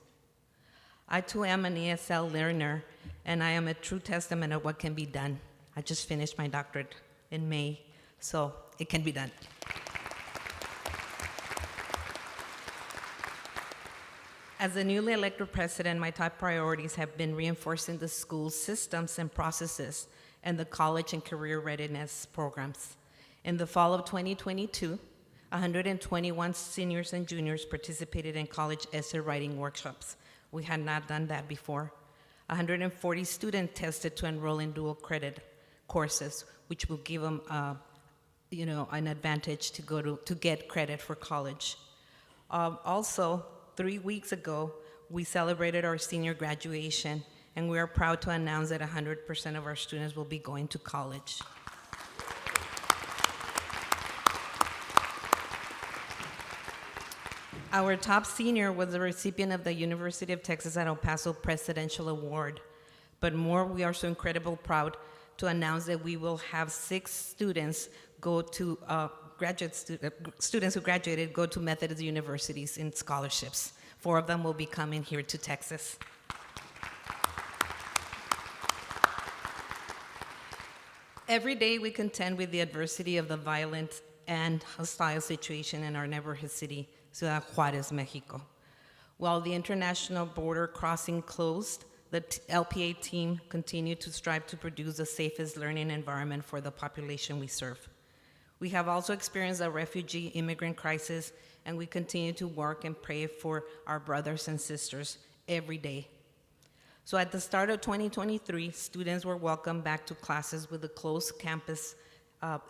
I too am an ESL learner, and I am a true testament of what can be done I just finished my doctorate in May, so it can be done. As the newly elected president, my top priorities have been reinforcing the school systems and processes and the college and career readiness programs. In the fall of 2022, 121 seniors and juniors participated in college essay writing workshops. We had not done that before. 140 students tested to enroll in dual credit courses, which will give them an advantage to get credit for college. Also, 3 weeks ago, we celebrated our senior graduation, and we are proud to announce that 100% of our students will be going to college. Our top senior was the recipient of the University of Texas at El Paso Presidential Award. But more, we are so incredibly proud to announce that we will have 6 students go to students who graduated go to Methodist universities in scholarships. 4 of them will be coming here to Texas. Every day we contend with the adversity of the violent and hostile situation in our neighborhood city, Ciudad Juárez, Mexico. While the international border crossing closed, the LPA team continued to strive to produce the safest learning environment for the population we serve. We have also experienced a refugee immigrant crisis, and we continue to work and pray for our brothers and sisters every day. So at the start of 2023, students were welcomed back to classes with a closed campus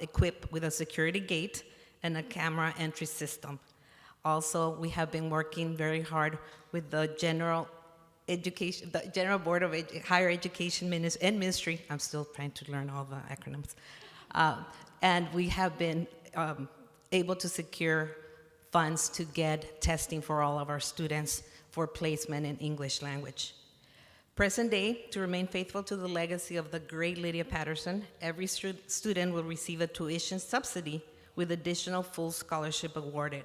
equipped with a security gate and a camera entry system. Also, we have been working very hard with the General Board of Higher Education Ministry. I'm still trying to learn all the acronyms. And we have been able to secure funds to get testing for all of our students for placement in English language. Present day, to remain faithful to the legacy of the great Lydia Patterson, every student will receive a tuition subsidy with additional full scholarship awarded.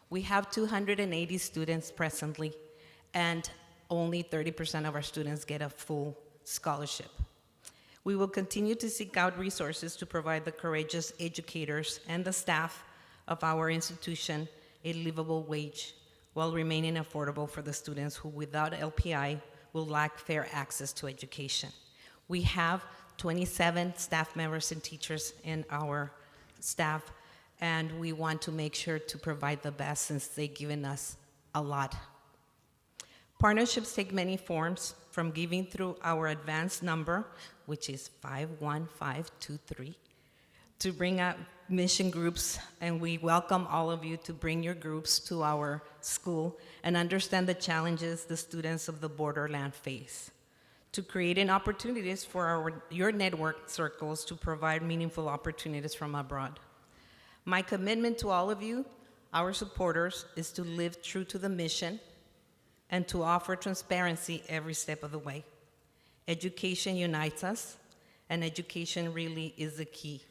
We have 280 students presently, and only 30% of our students get a full scholarship. We will continue to seek out resources to provide the courageous educators and the staff of our institution a livable wage while remaining affordable for the students who, without LPI, will lack fair access to education. We have 27 staff members and teachers in our staff, and we want to make sure to provide the best since they've given us a lot. Partnerships take many forms, from giving through our advanced number, which is 51523, to bring out mission groups, and we welcome all of you to bring your groups to our school and understand the challenges the students of the borderland face, to creating opportunities for your network circles to provide meaningful opportunities from abroad. My commitment to all of you, our supporters, is to live true to the mission and to offer transparency every step of the way. Education unites us, and education really is the key.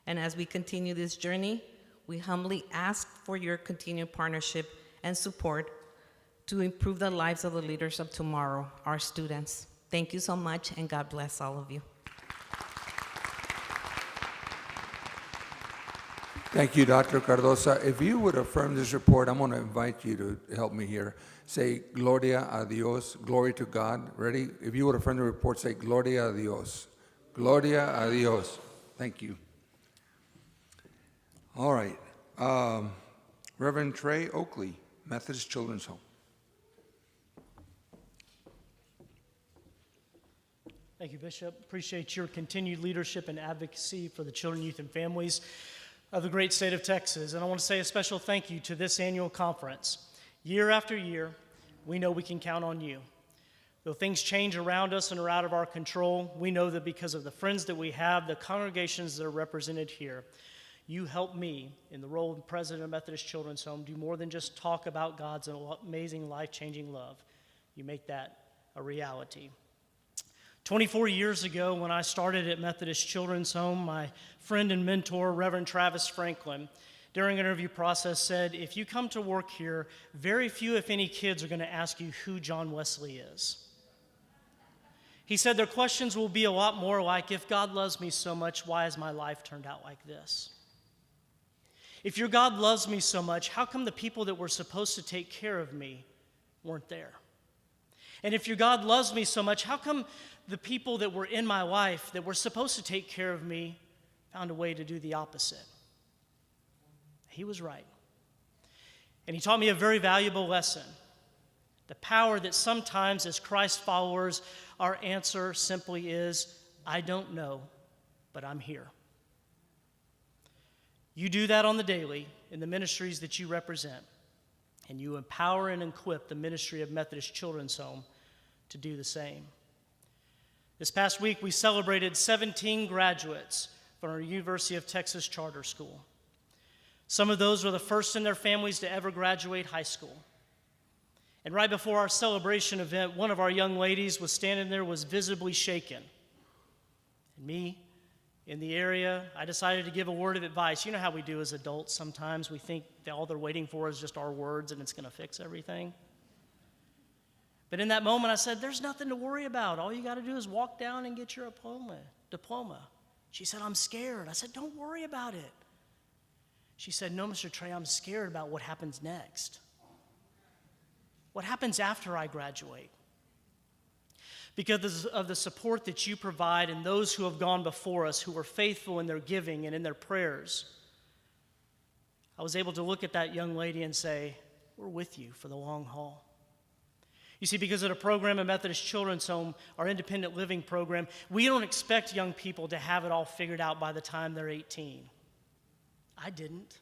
And as we continue this journey, we humbly ask for your continued partnership and support to improve the lives of the leaders of tomorrow, our students. Thank you so much, and God bless all of you. Thank you, Dr. Cardoza. If you would affirm this report, I'm going to invite you to help me here. Say, Gloria a Dios, glory to God. Ready? If you would affirm the report, say, Gloria a Dios. Gloria a Dios. Thank you. All right. Reverend Trey Oakley, Methodist Children's Home. Thank you, Bishop. Appreciate your continued leadership and advocacy for the children, youth, and families of the great state of Texas. And I want to say a special thank you to this annual conference. Year after year, we know we can count on you. Though things change around us and are out of our control, we know that because of the friends that we have, the congregations that are represented here, you help me in the role of president of Methodist Children's Home do more than just talk about God's amazing, life-changing love. You make that a reality. 24 years ago, when I started at Methodist Children's Home, my friend and mentor, Reverend Travis Franklin, during an interview process said, if you come to work here, very few, if any, kids are going to ask you who John Wesley is. He said their questions will be a lot more like, if God loves me so much, why has my life turned out like this? If your God loves me so much, how come the people that were supposed to take care of me weren't there? And if your God loves me so much, how come the people that were in my life that were supposed to take care of me found a way to do the opposite? He was right. And he taught me a very valuable lesson. The power that sometimes as Christ followers, our answer simply is, I don't know, but I'm here. You do that on the daily in the ministries that you represent, and you empower and equip the ministry of Methodist Children's Home to do the same. This past week, we celebrated 17 graduates from our University of Texas Charter School. Some of those were the first in their families to ever graduate high school. And right before our celebration event, one of our young ladies was standing there, was visibly shaken. And me, in the area, I decided to give a word of advice. You know how we do as adults sometimes. We think that all they're waiting for is just our words and it's going to fix everything. But in that moment, I said, there's nothing to worry about. All you got to do is walk down and get your diploma. She said, I'm scared. I said, don't worry about it. She said, no, Mr. Trey, I'm scared about what happens next. What happens after I graduate? Because of the support that you provide and those who have gone before us, who were faithful in their giving and in their prayers, I was able to look at that young lady and say, we're with you for the long haul. You see, because of the program at Methodist Children's Home, our independent living program, we don't expect young people to have it all figured out by the time they're 18. I didn't.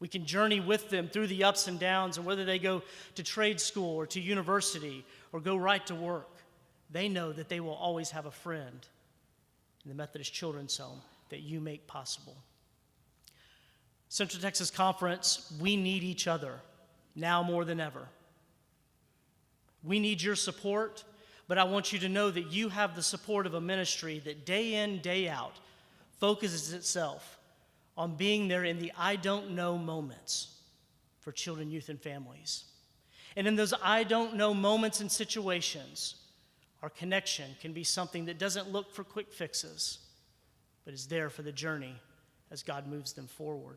We can journey with them through the ups and downs, and whether they go to trade school or to university or go right to work, they know that they will always have a friend in the Methodist Children's Home that you make possible. Central Texas Conference, we need each other now more than ever. We need your support, but I want you to know that you have the support of a ministry that day in, day out focuses itself on being there in the I don't know moments for children, youth, and families. And in those I don't know moments and situations, our connection can be something that doesn't look for quick fixes, but is there for the journey as God moves them forward.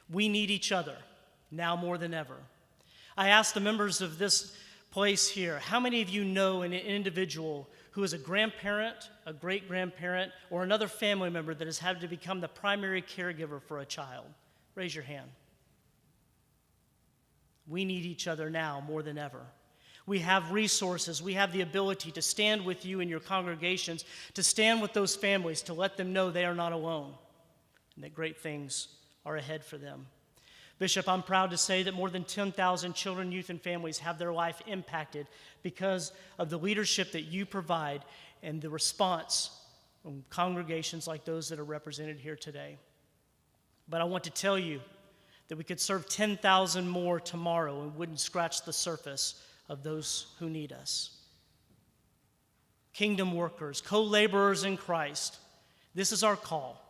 We need each other now more than ever. I asked the members of this place here, how many of you know an individual who is a grandparent, a great-grandparent, or another family member that has had to become the primary caregiver for a child? Raise your hand. We need each other now more than ever. We have resources. We have the ability to stand with you in your congregations, to stand with those families, to let them know they are not alone and that great things are ahead for them. Bishop, I'm proud to say that more than 10,000 children, youth, and families have their life impacted because of the leadership that you provide and the response from congregations like those that are represented here today. But I want to tell you that we could serve 10,000 more tomorrow and wouldn't scratch the surface of those who need us. Kingdom workers, co-laborers in Christ, this is our call.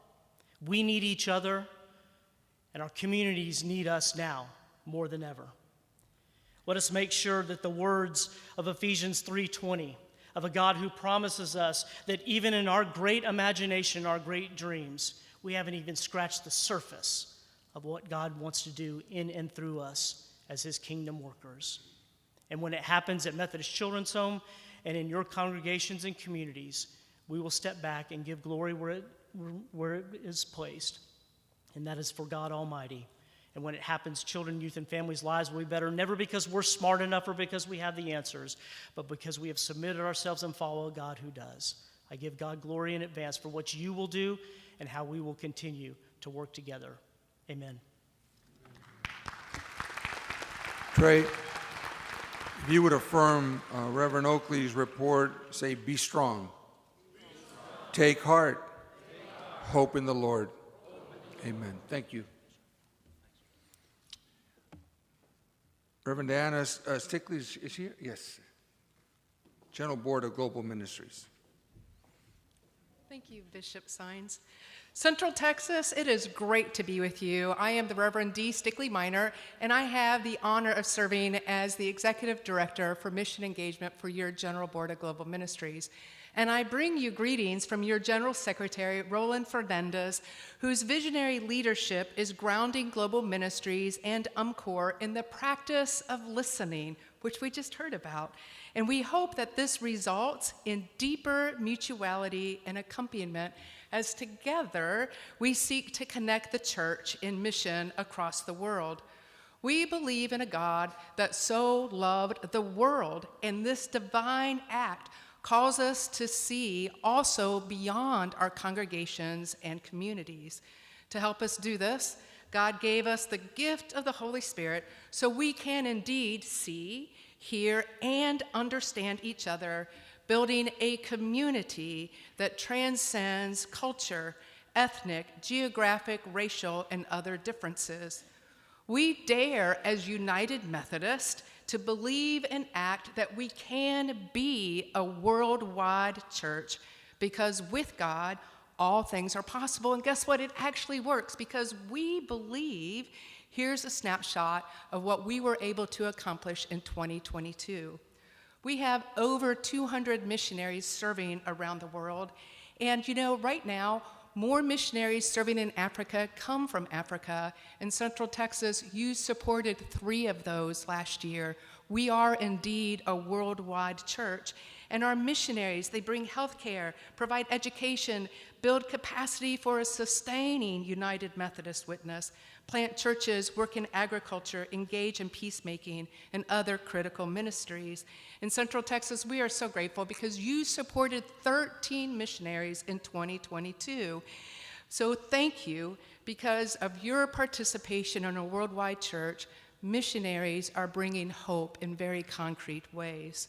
We need each other, and our communities need us now more than ever. Let us make sure that the words of Ephesians 3:20, of a God who promises us that even in our great imagination, our great dreams, we haven't even scratched the surface of what God wants to do in and through us as his kingdom workers. And when it happens at Methodist Children's Home and in your congregations and communities, we will step back and give glory where it is placed, and that is for God Almighty. And when it happens, children, youth, and families' lives will be better, never because we're smart enough or because we have the answers, but because we have submitted ourselves and follow a God who does. I give God glory in advance for what you will do and how we will continue to work together. Amen. Trey, if you would affirm Reverend Oakley's report, say, be strong. Take heart. Hope in the Lord. Amen. Thank you. Reverend Diana Stickley, is she here? Yes. General Board of Global Ministries. Thank Thank you, Bishop Sines. Central Texas, it is great to be with you. I am the Reverend D. Stickley Minor, and I have the honor of serving as the Executive Director for Mission Engagement for your General Board of Global Ministries. And I bring you greetings from your General Secretary, Roland Fernandez, whose visionary leadership is grounding global ministries and UMCOR in the practice of listening, which we just heard about. And we hope that this results in deeper mutuality and accompaniment as together we seek to connect the church in mission across the world. We believe in a God that so loved the world, and this divine act calls us to see also beyond our congregations and communities. To help us do this, God gave us the gift of the Holy Spirit so we can indeed see, hear, and understand each other, building a community that transcends culture, ethnic, geographic, racial, and other differences. We dare, as United Methodists, to believe and act that we can be a worldwide church, because with God, all things are possible. And guess what? It actually works, because we believe. Here's a snapshot of what we were able to accomplish in 2022. We have over 200 missionaries serving around the world. And you know, right now, more missionaries serving in Africa come from Africa. In Central Texas, you supported 3 of those last year. We are indeed a worldwide church. And our missionaries, they bring health care, provide education, build capacity for a sustaining United Methodist witness, plant churches, work in agriculture, engage in peacemaking, and other critical ministries. In Central Texas, we are so grateful because you supported 13 missionaries in 2022. So thank you. Because of your participation in a worldwide church, missionaries are bringing hope in very concrete ways.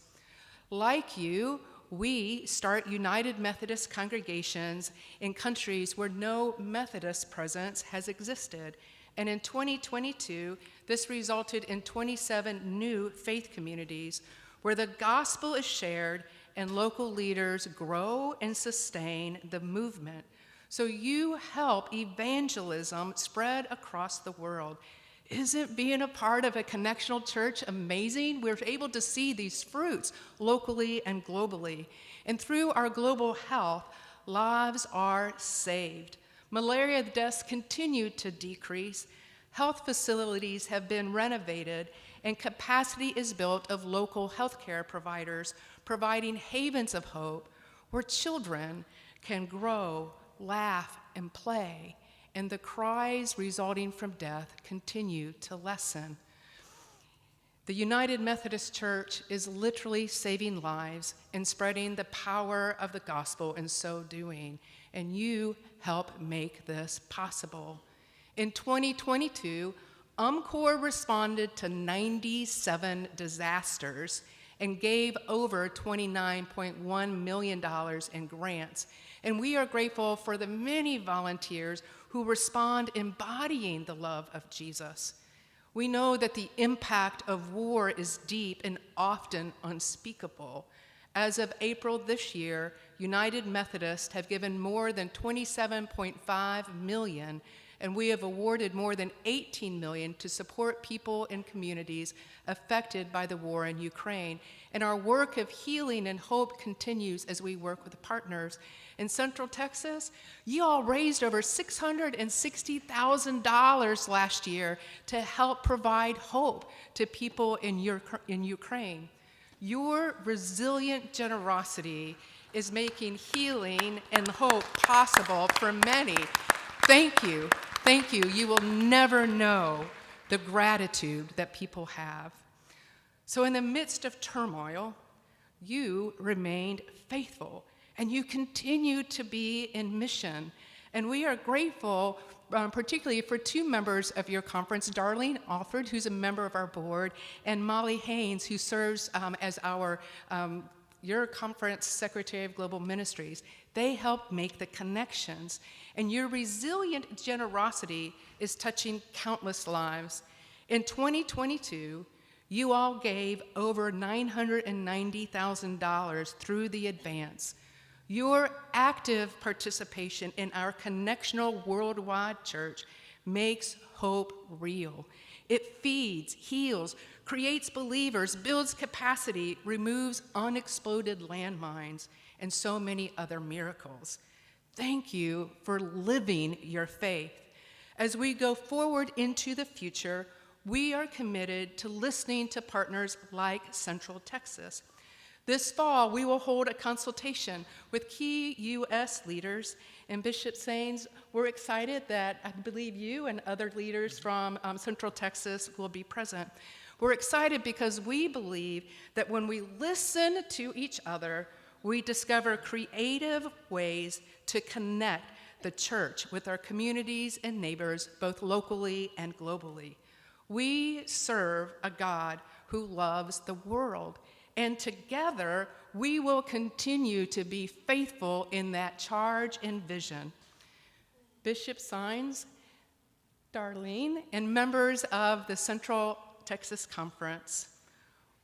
Like you, we start United Methodist congregations in countries where no Methodist presence has existed. And in 2022, this resulted in 27 new faith communities where the gospel is shared and local leaders grow and sustain the movement. So you help evangelism spread across the world. Isn't being a part of a connectional church amazing? We're able to see these fruits locally and globally. And through our global health, lives are saved. Malaria deaths continue to decrease. Health facilities have been renovated, and capacity is built of local healthcare providers, providing havens of hope where children can grow, laugh, and play, and the cries resulting from death continue to lessen. The United Methodist Church is literally saving lives and spreading the power of the gospel in so doing, and you help make this possible. In 2022, UMCOR responded to 97 disasters and gave over $29.1 million in grants. And we are grateful for the many volunteers who respond embodying the love of Jesus. We know that the impact of war is deep and often unspeakable. As of April this year, United Methodists have given more than $27.5 million, and we have awarded more than $18 million to support people and communities affected by the war in Ukraine. And our work of healing and hope continues as we work with partners. In Central Texas, you all raised over $660,000 last year to help provide hope to people in Ukraine. Your resilient generosity is making healing and hope possible for many. Thank you. Thank you. You will never know the gratitude that people have. So in the midst of turmoil, you remained faithful, and you continue to be in mission. And we are grateful, particularly for 2 members of your conference, Darlene Alford, who's a member of our board, and Molly Haynes, who serves as your conference Secretary of Global Ministries. They help make the connections. And your resilient generosity is touching countless lives. In 2022, you all gave over $990,000 through the advance. Your active participation in our connectional worldwide church makes hope real. It feeds, heals, creates believers, builds capacity, removes unexploded landmines, and so many other miracles. Thank you for living your faith. As we go forward into the future, we are committed to listening to partners like Central Texas. This fall, we will hold a consultation with key U.S. leaders, and Bishop Saines, we're excited that I believe you and other leaders from Central Texas will be present. We're excited because we believe that when we listen to each other, we discover creative ways to connect the church with our communities and neighbors, both locally and globally. We serve a God who loves the world, and together we will continue to be faithful in that charge and vision. Bishop Saines, Darlene, and members of the Central Texas Conference,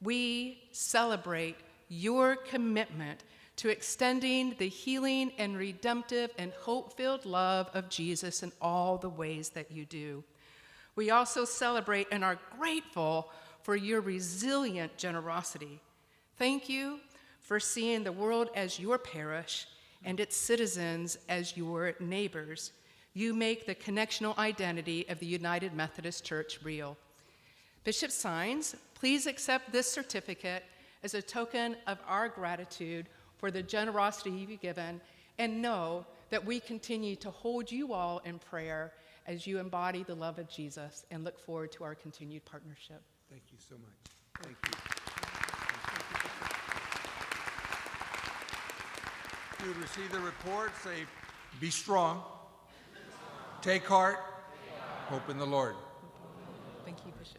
we celebrate your commitment to extending the healing and redemptive and hope-filled love of Jesus in all the ways that you do. We also celebrate and are grateful for your resilient generosity. Thank you for seeing the world as your parish and its citizens as your neighbors. You make the connectional identity of the United Methodist Church real. Bishop Saines, please accept this certificate as a token of our gratitude for the generosity you've given, and know that we continue to hold you all in prayer as you embody the love of Jesus, and look forward to our continued partnership. Thank you so much. Thank you. You receive the report, say, be strong, take heart, hope in the Lord. Thank you, Bishop.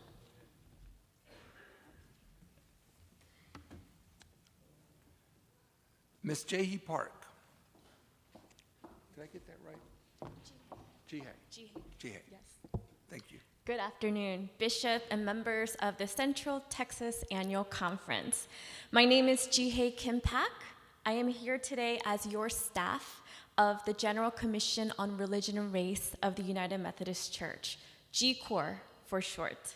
Miss Jahee Park. Did I get that right? Jihai. Jihai. Yes. Thank you. Good afternoon, Bishop and members of the Central Texas Annual Conference. My name is Jihai Kim Pak. I am here today as your staff of the General Commission on Religion and Race of the United Methodist Church, GCOR for short.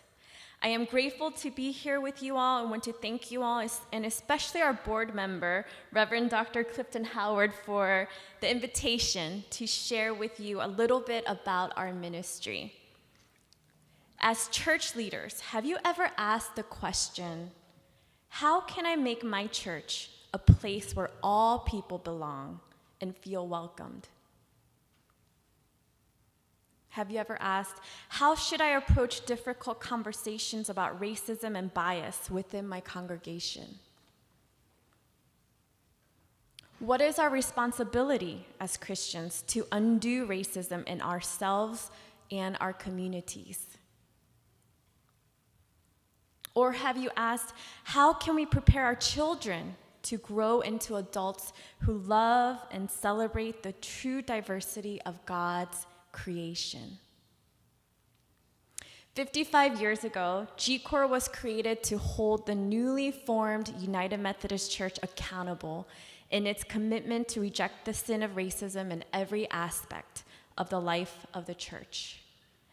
I am grateful to be here with you all and want to thank you all, and especially our board member, Reverend Dr. Clifton Howard, for the invitation to share with you a little bit about our ministry. As church leaders, have you ever asked the question, how can I make my church a place where all people belong and feel welcomed? Have you ever asked, how should I approach difficult conversations about racism and bias within my congregation? What is our responsibility as Christians to undo racism in ourselves and our communities? Or have you asked, how can we prepare our children to grow into adults who love and celebrate the true diversity of God's creation? 55 years ago, GCOR was created to hold the newly formed United Methodist Church accountable in its commitment to reject the sin of racism in every aspect of the life of the church.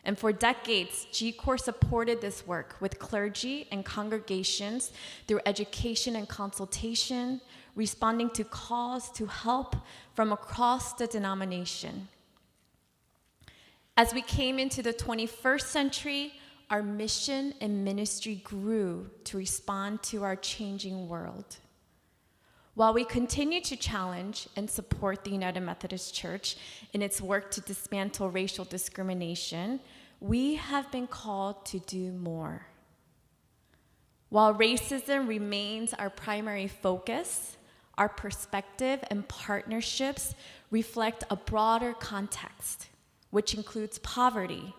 And for decades, GCOR supported this work with clergy and congregations through education and consultation, responding to calls to help from across the denomination. As we came into the 21st century, our mission and ministry grew to respond to our changing world. While we continue to challenge and support the United Methodist Church in its work to dismantle racial discrimination, we have been called to do more. While racism remains our primary focus, our perspective and partnerships reflect a broader context, which includes poverty,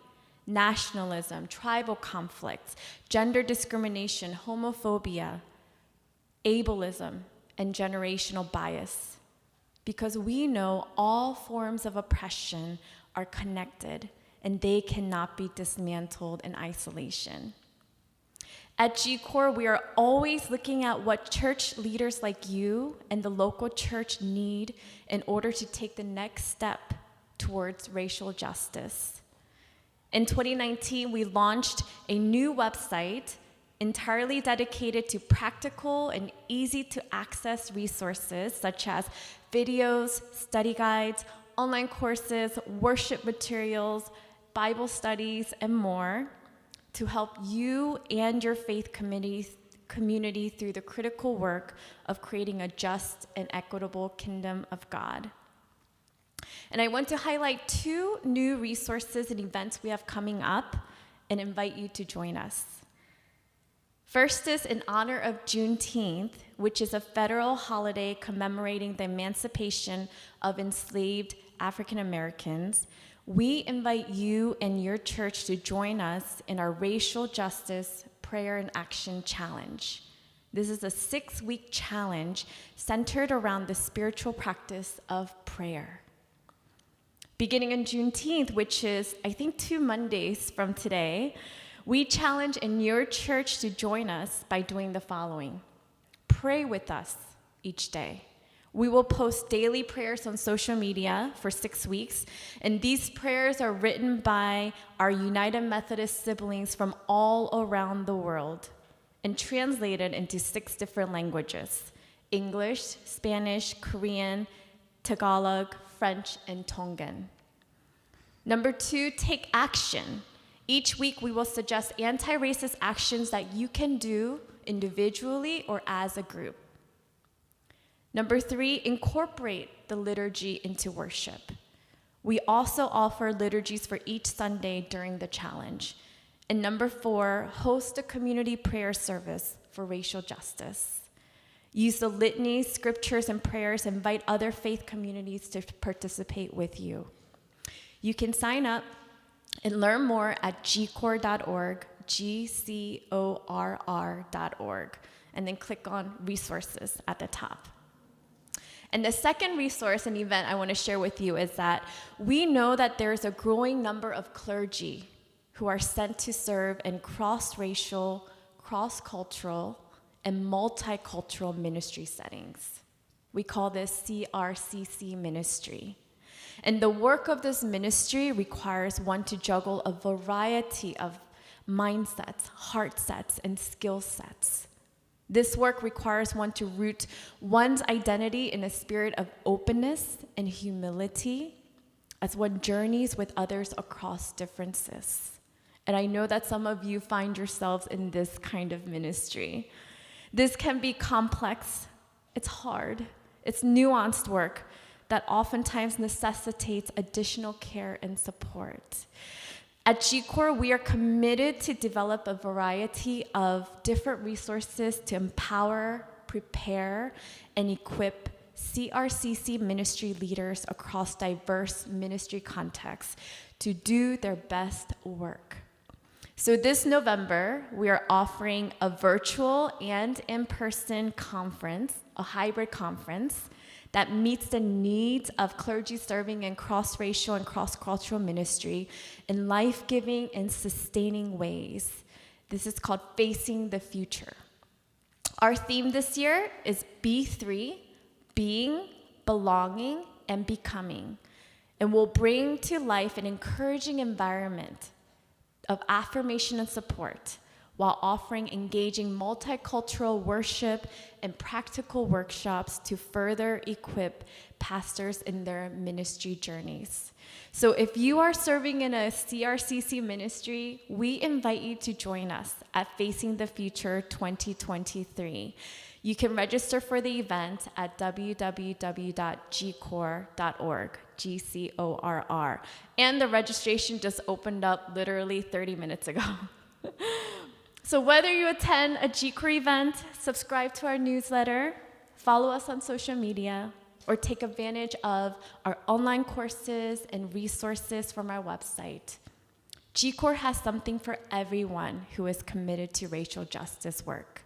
nationalism, tribal conflicts, gender discrimination, homophobia, ableism, and generational bias, because we know all forms of oppression are connected and they cannot be dismantled in isolation. At G-Corps, we are always looking at what church leaders like you and the local church need in order to take the next step towards racial justice. In 2019, we launched a new website entirely dedicated to practical and easy to access resources such as videos, study guides, online courses, worship materials, Bible studies, and more to help you and your faith community through the critical work of creating a just and equitable kingdom of God. And I want to highlight 2 new resources and events we have coming up and invite you to join us. First is in honor of Juneteenth, which is a federal holiday commemorating the emancipation of enslaved African Americans. We invite you and your church to join us in our Racial Justice Prayer and Action Challenge. This is a 6-week challenge centered around the spiritual practice of prayer. Beginning on Juneteenth, which is, I think, 2 Mondays from today, we challenge in your church to join us by doing the following. Pray with us each day. We will post daily prayers on social media for 6 weeks, and these prayers are written by our United Methodist siblings from all around the world and translated into 6 different languages: English, Spanish, Korean, Tagalog, French, and Tongan. Number 2, take action. Each week, we will suggest anti-racist actions that you can do individually or as a group. Number 3, incorporate the liturgy into worship. We also offer liturgies for each Sunday during the challenge. And number 4, host a community prayer service for racial justice. Use the litanies, scriptures, and prayers. Invite other faith communities to participate with you. You can sign up and learn more at gcorr.org, gcorr.org, and then click on resources at the top. And the second resource and event I want to share with you is that we know that there's a growing number of clergy who are sent to serve in cross-racial, cross-cultural, and multicultural ministry settings. We call this CRCC ministry. And the work of this ministry requires one to juggle a variety of mindsets, heart sets, and skill sets. This work requires one to root one's identity in a spirit of openness and humility as one journeys with others across differences. And I know that some of you find yourselves in this kind of ministry. This can be complex, it's hard, it's nuanced work that oftentimes necessitates additional care and support. At G-Corps, we are committed to develop a variety of different resources to empower, prepare, and equip CRCC ministry leaders across diverse ministry contexts to do their best work. So this November, we are offering a virtual and in-person conference, a hybrid conference, that meets the needs of clergy serving in cross-racial and cross-cultural ministry in life-giving and sustaining ways. This is called Facing the Future. Our theme this year is B3, Being, Belonging, and Becoming. And we'll bring to life an encouraging environment of affirmation and support while offering engaging multicultural worship and practical workshops to further equip pastors in their ministry journeys. So if you are serving in a CRCC ministry, we invite you to join us at Facing the Future 2023. You can register for the event at www.gcorr.org, G-C-O-R-R. And the registration just opened up literally 30 minutes ago. So whether you attend a G-Corps event, subscribe to our newsletter, follow us on social media, or take advantage of our online courses and resources from our website, G-Corps has something for everyone who is committed to racial justice work.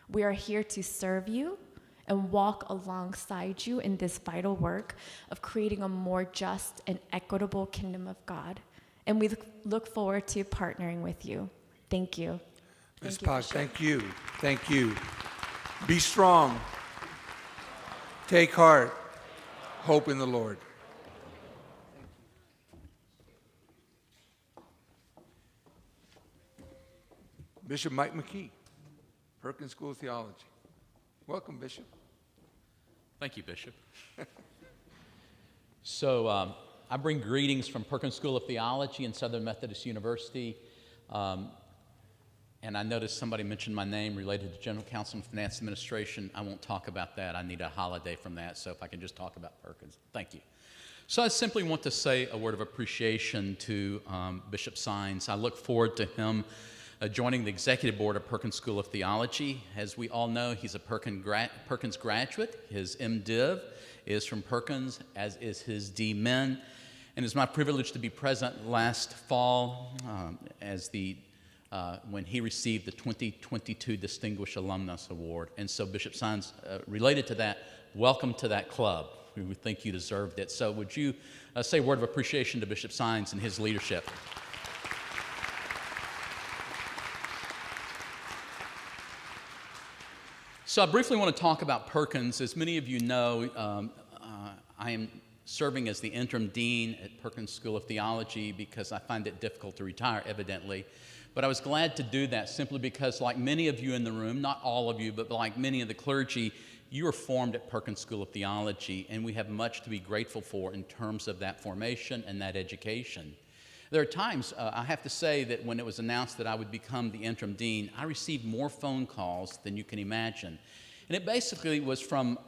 We are here to serve you and walk alongside you in this vital work of creating a more just and equitable kingdom of God. And we look forward to partnering with you. Thank you. Ms. Thank you, Pak, Bishop. thank you. Thank you. Be strong. Take heart. Hope in the Lord. Bishop Mike McKee, Perkins School of Theology. Welcome, Bishop. Thank you, Bishop. So I bring greetings from Perkins School of Theology and Southern Methodist University. And I noticed somebody mentioned my name related to General Counsel and Finance Administration. I won't talk about that. I need a holiday from that, so if I can just talk about Perkins. Thank you. So I simply want to say a word of appreciation to Bishop Sines. I look forward to him joining the executive board of Perkins School of Theology. As we all know, he's a Perkins graduate. His MDiv is from Perkins, as is his DMin. And it's my privilege to be present last fall when he received the 2022 Distinguished Alumnus Award. And so, Bishop Sines, related to that, welcome to that club. We think you deserved it. So would you say a word of appreciation to Bishop Sines and his leadership? So I briefly want to talk about Perkins. As many of you know, I am serving as the interim dean at Perkins School of Theology because I find it difficult to retire, evidently. But I was glad to do that simply because, like many of you in the room, not all of you, but like many of the clergy, you were formed at Perkins School of Theology, and we have much to be grateful for in terms of that formation and that education. There are times, I have to say, that when it was announced that I would become the interim dean, I received more phone calls than you can imagine. And it basically was from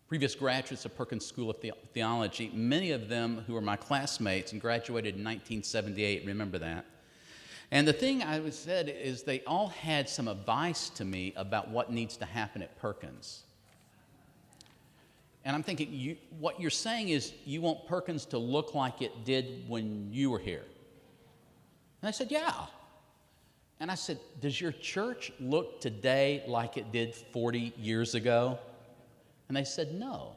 previous graduates of Perkins School of Theology, many of them who were my classmates and graduated in 1978, remember that. And the thing I said is they all had some advice to me about what needs to happen at Perkins. And I'm thinking, what you're saying is you want Perkins to look like it did when you were here. And I said, yeah. And I said, does your church look today like it did 40 years ago? And they said, no.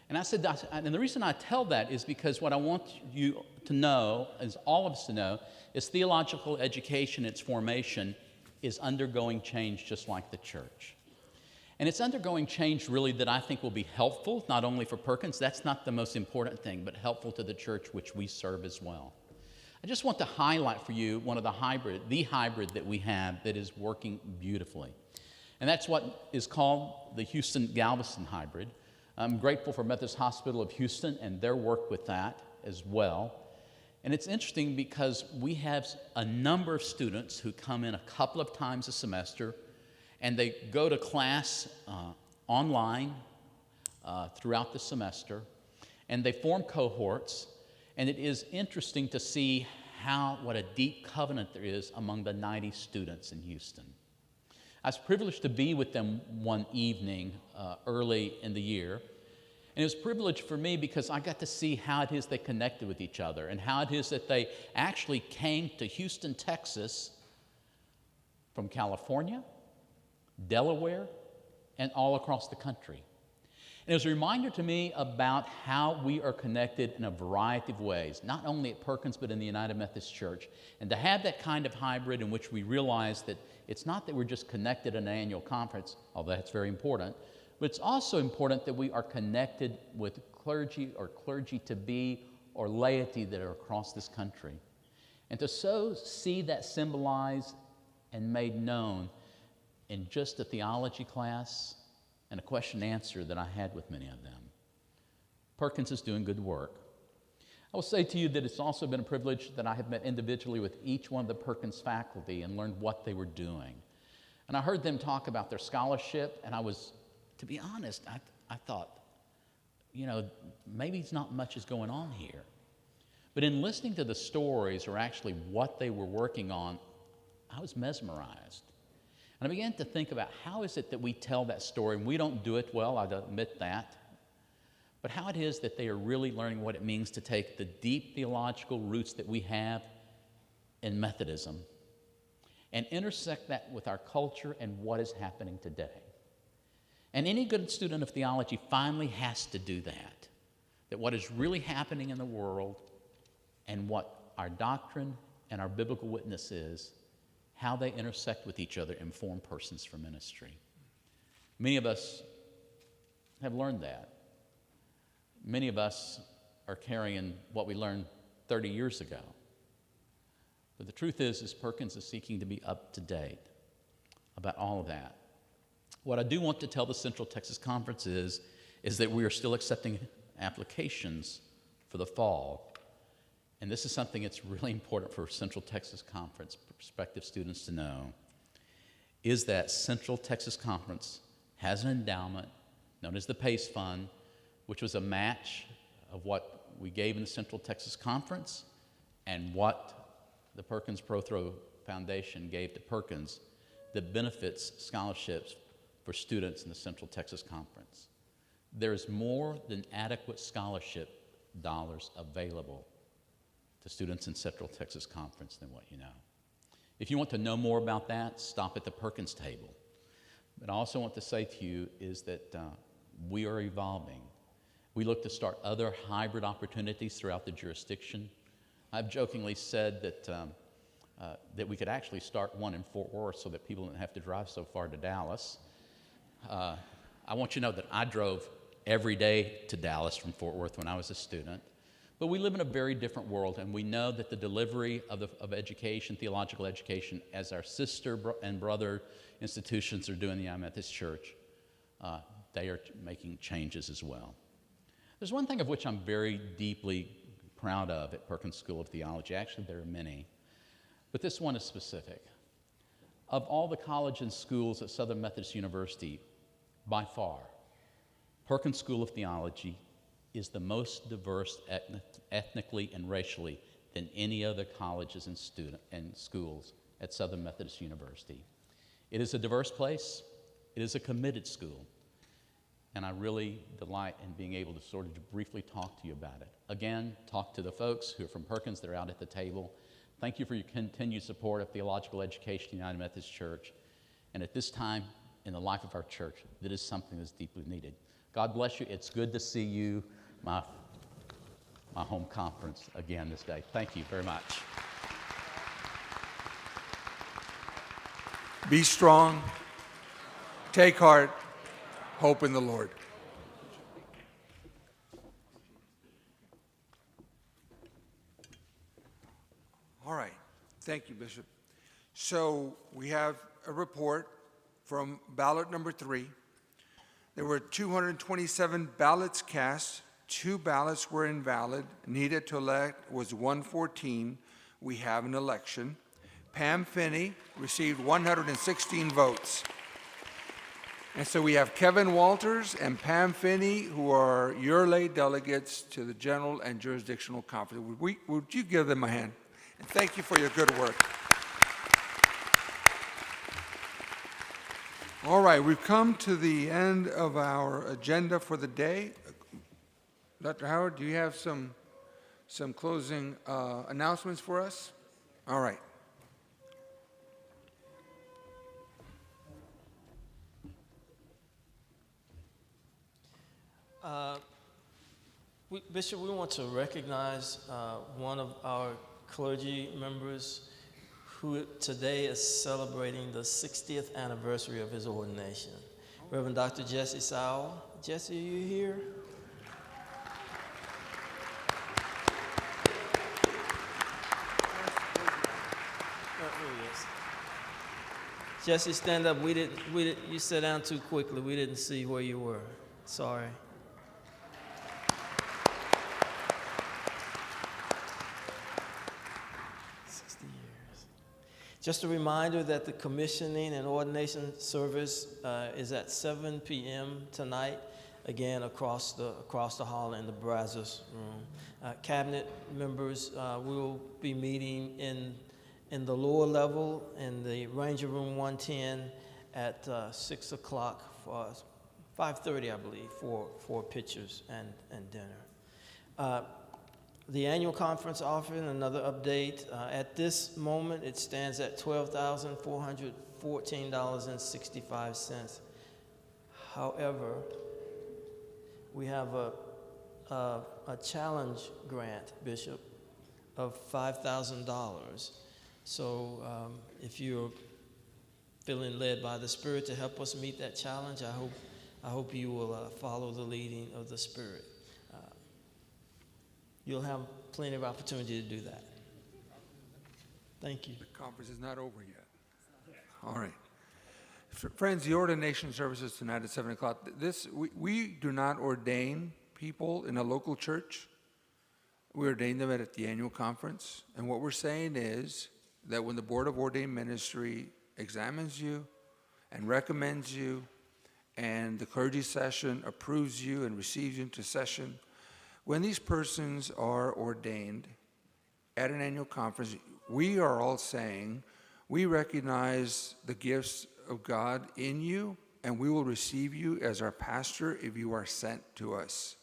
And I said, and the reason I tell that is because what I want you to know, as all of us to know, is theological education, its formation, is undergoing change just like the church. And it's undergoing change really that I think will be helpful, not only for Perkins, that's not the most important thing, but helpful to the church which we serve as well. I just want to highlight for you one of the hybrid that we have that is working beautifully. And that's what is called the Houston-Galveston hybrid. I'm grateful for Methodist Hospital of Houston and their work with that as well. And it's interesting because we have a number of students who come in a couple of times a semester, and they go to class online throughout the semester, and they form cohorts, and it is interesting to see what a deep covenant there is among the 90 students in Houston. I was privileged to be with them one evening early in the year, and it was a privilege for me because I got to see how it is they connected with each other and how it is that they actually came to Houston, Texas from California, Delaware, and all across the country. And it was a reminder to me about how we are connected in a variety of ways, not only at Perkins, but in the United Methodist Church. And to have that kind of hybrid in which we realize that it's not that we're just connected at an annual conference, although that's very important, but it's also important that we are connected with clergy or clergy-to-be or laity that are across this country. And to so see that symbolized and made known in just a theology class and a question and answer that I had with many of them. Perkins is doing good work. I will say to you that it's also been a privilege that I have met individually with each one of the Perkins faculty and learned what they were doing. And I heard them talk about their scholarship, and I was, to be honest, I thought, maybe not much is going on here. But in listening to the stories, or actually what they were working on, I was mesmerized. And I began to think about how is it that we tell that story, and we don't do it well, I admit that, but how it is that they are really learning what it means to take the deep theological roots that we have in Methodism and intersect that with our culture and what is happening today. And any good student of theology finally has to do that what is really happening in the world and what our doctrine and our biblical witness is how they intersect with each other and form persons for ministry. Many of us have learned that. Many of us are carrying what we learned 30 years ago. But the truth is Perkins is seeking to be up to date about all of that. What I do want to tell the Central Texas Conference is that we are still accepting applications for the fall. And this is something that's really important for Central Texas Conference prospective students to know, is that Central Texas Conference has an endowment known as the PACE Fund, which was a match of what we gave in the Central Texas Conference and what the Perkins Prothro Foundation gave to Perkins that benefits scholarships for students in the Central Texas Conference. There is more than adequate scholarship dollars available to students in Central Texas Conference than what you know. If you want to know more about that, stop at the Perkins table. But I also want to say to you is that we are evolving. We look to start other hybrid opportunities throughout the jurisdiction. I've jokingly said that we could actually start one in Fort Worth so that people don't have to drive so far to Dallas. I want you to know that I drove every day to Dallas from Fort Worth when I was a student. But we live in a very different world, and we know that the delivery of education, theological education, as our sister and brother institutions are doing in the United Methodist Church, they are making changes as well. There's one thing of which I'm very deeply proud of at Perkins School of Theology. Actually, there are many, but this one is specific. Of all the colleges and schools at Southern Methodist University, by far, Perkins School of Theology is the most diverse ethnically and racially than any other colleges and schools at Southern Methodist University. It is a diverse place. It is a committed school. And I really delight in being able to sort of briefly talk to you about it. Again, talk to the folks who are from Perkins that are out at the table. Thank you for your continued support of theological education in the United Methodist Church. And at this time in the life of our church, that is something that's deeply needed. God bless you. It's good to see you, my home conference again this day. Thank you very much. Be strong, take heart, hope in the Lord. All right. Thank you, Bishop. So we have a report from ballot number 3. There were 227 ballots cast. 2 ballots were invalid. Needed to elect was 114. We have an election. Pam Finney received 116 votes. And so we have Kevin Walters and Pam Finney, who are your lay delegates to the General and Jurisdictional Conference. Would you give them a hand? And thank you for your good work. All right, we've come to the end of our agenda for the day. Dr. Howard, do you have some closing announcements for us? All right. Bishop, we want to recognize one of our clergy members who today is celebrating the 60th anniversary of his ordination. Reverend Dr. Jesse Sowell. Jesse, are you here? Jesse, stand up. You sat down too quickly. We didn't see where you were. Sorry. Just a reminder that the commissioning and ordination service is at 7 p.m. tonight, again across the hall in the Brazos room. Cabinet members will be meeting in the lower level in the Ranger Room 110 at 6 o'clock for 5:30, I believe, for pictures and dinner. The annual conference offering, another update. At this moment, it stands at $12,414.65. However, we have a challenge grant, Bishop, of $5,000 So if you're feeling led by the Spirit to help us meet that challenge, I hope you will follow the leading of the Spirit. You'll have plenty of opportunity to do that. Thank you. The conference is not over yet. All right. Friends, the ordination services tonight at 7 o'clock. We do not ordain people in a local church. We ordain them at the annual conference. And what we're saying is that when the Board of Ordained Ministry examines you and recommends you, and the clergy session approves you and receives you into session, when these persons are ordained at an annual conference, we are all saying, we recognize the gifts of God in you, and we will receive you as our pastor if you are sent to us.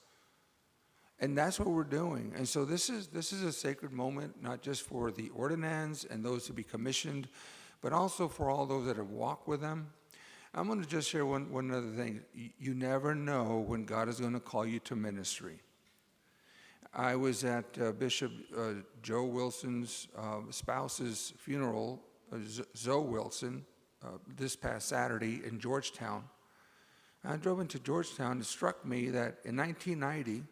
And that's what we're doing. And so this is a sacred moment, not just for the ordinands and those to be commissioned, but also for all those that have walked with them. I'm going to just share one other thing. You never know when God is going to call you to ministry. I was at Bishop Joe Wilson's spouse's funeral, Zoe Wilson, this past Saturday in Georgetown. I drove into Georgetown. It struck me that in 1990,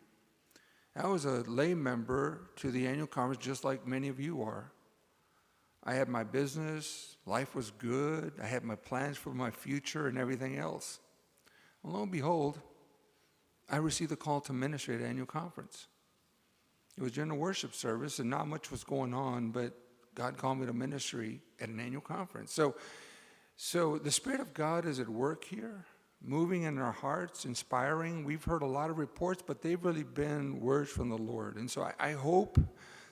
I was a lay member to the annual conference just like many of you are. I had my business, life was good, I had my plans for my future and everything else. Well, lo and behold, I received a call to ministry at the annual conference. It was during a worship service, and not much was going on, but God called me to ministry at an annual conference. So the Spirit of God is at work here, moving in our hearts, inspiring. We've heard a lot of reports, but they've really been words from the Lord. And so I hope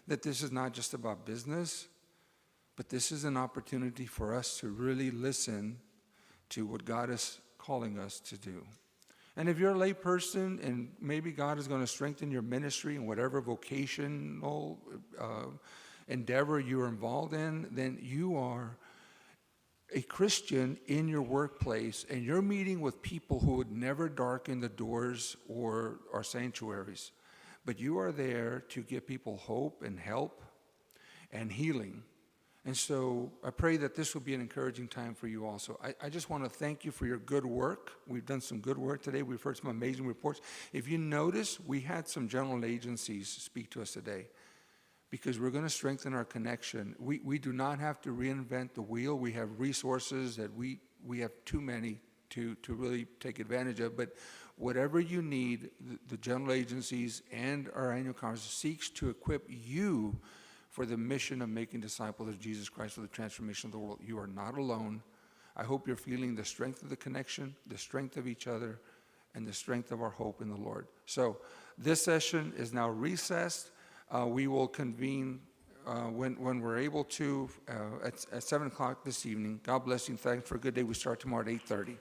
that this is not just about business, but this is an opportunity for us to really listen to what God is calling us to do. And if you're a lay person and maybe God is going to strengthen your ministry in whatever vocational endeavor you're involved in, then you are a Christian in your workplace and you're meeting with people who would never darken the doors or our sanctuaries. But you are there to give people hope and help and healing. And so I pray that this will be an encouraging time for you also. I just want to thank you for your good work. We've done some good work today. We've heard some amazing reports. If you notice, we had some general agencies speak to us today because we're going to strengthen our connection. We do not have to reinvent the wheel. We have resources that we have too many to really take advantage of. But whatever you need, the general agencies and our annual conference seeks to equip you for the mission of making disciples of Jesus Christ for the transformation of the world. You are not alone. I hope you're feeling the strength of the connection, the strength of each other, and the strength of our hope in the Lord. So this session is now recessed. We will convene when we're able to at 7 o'clock this evening. God bless you. Thanks for a good day. We start tomorrow at 8:30.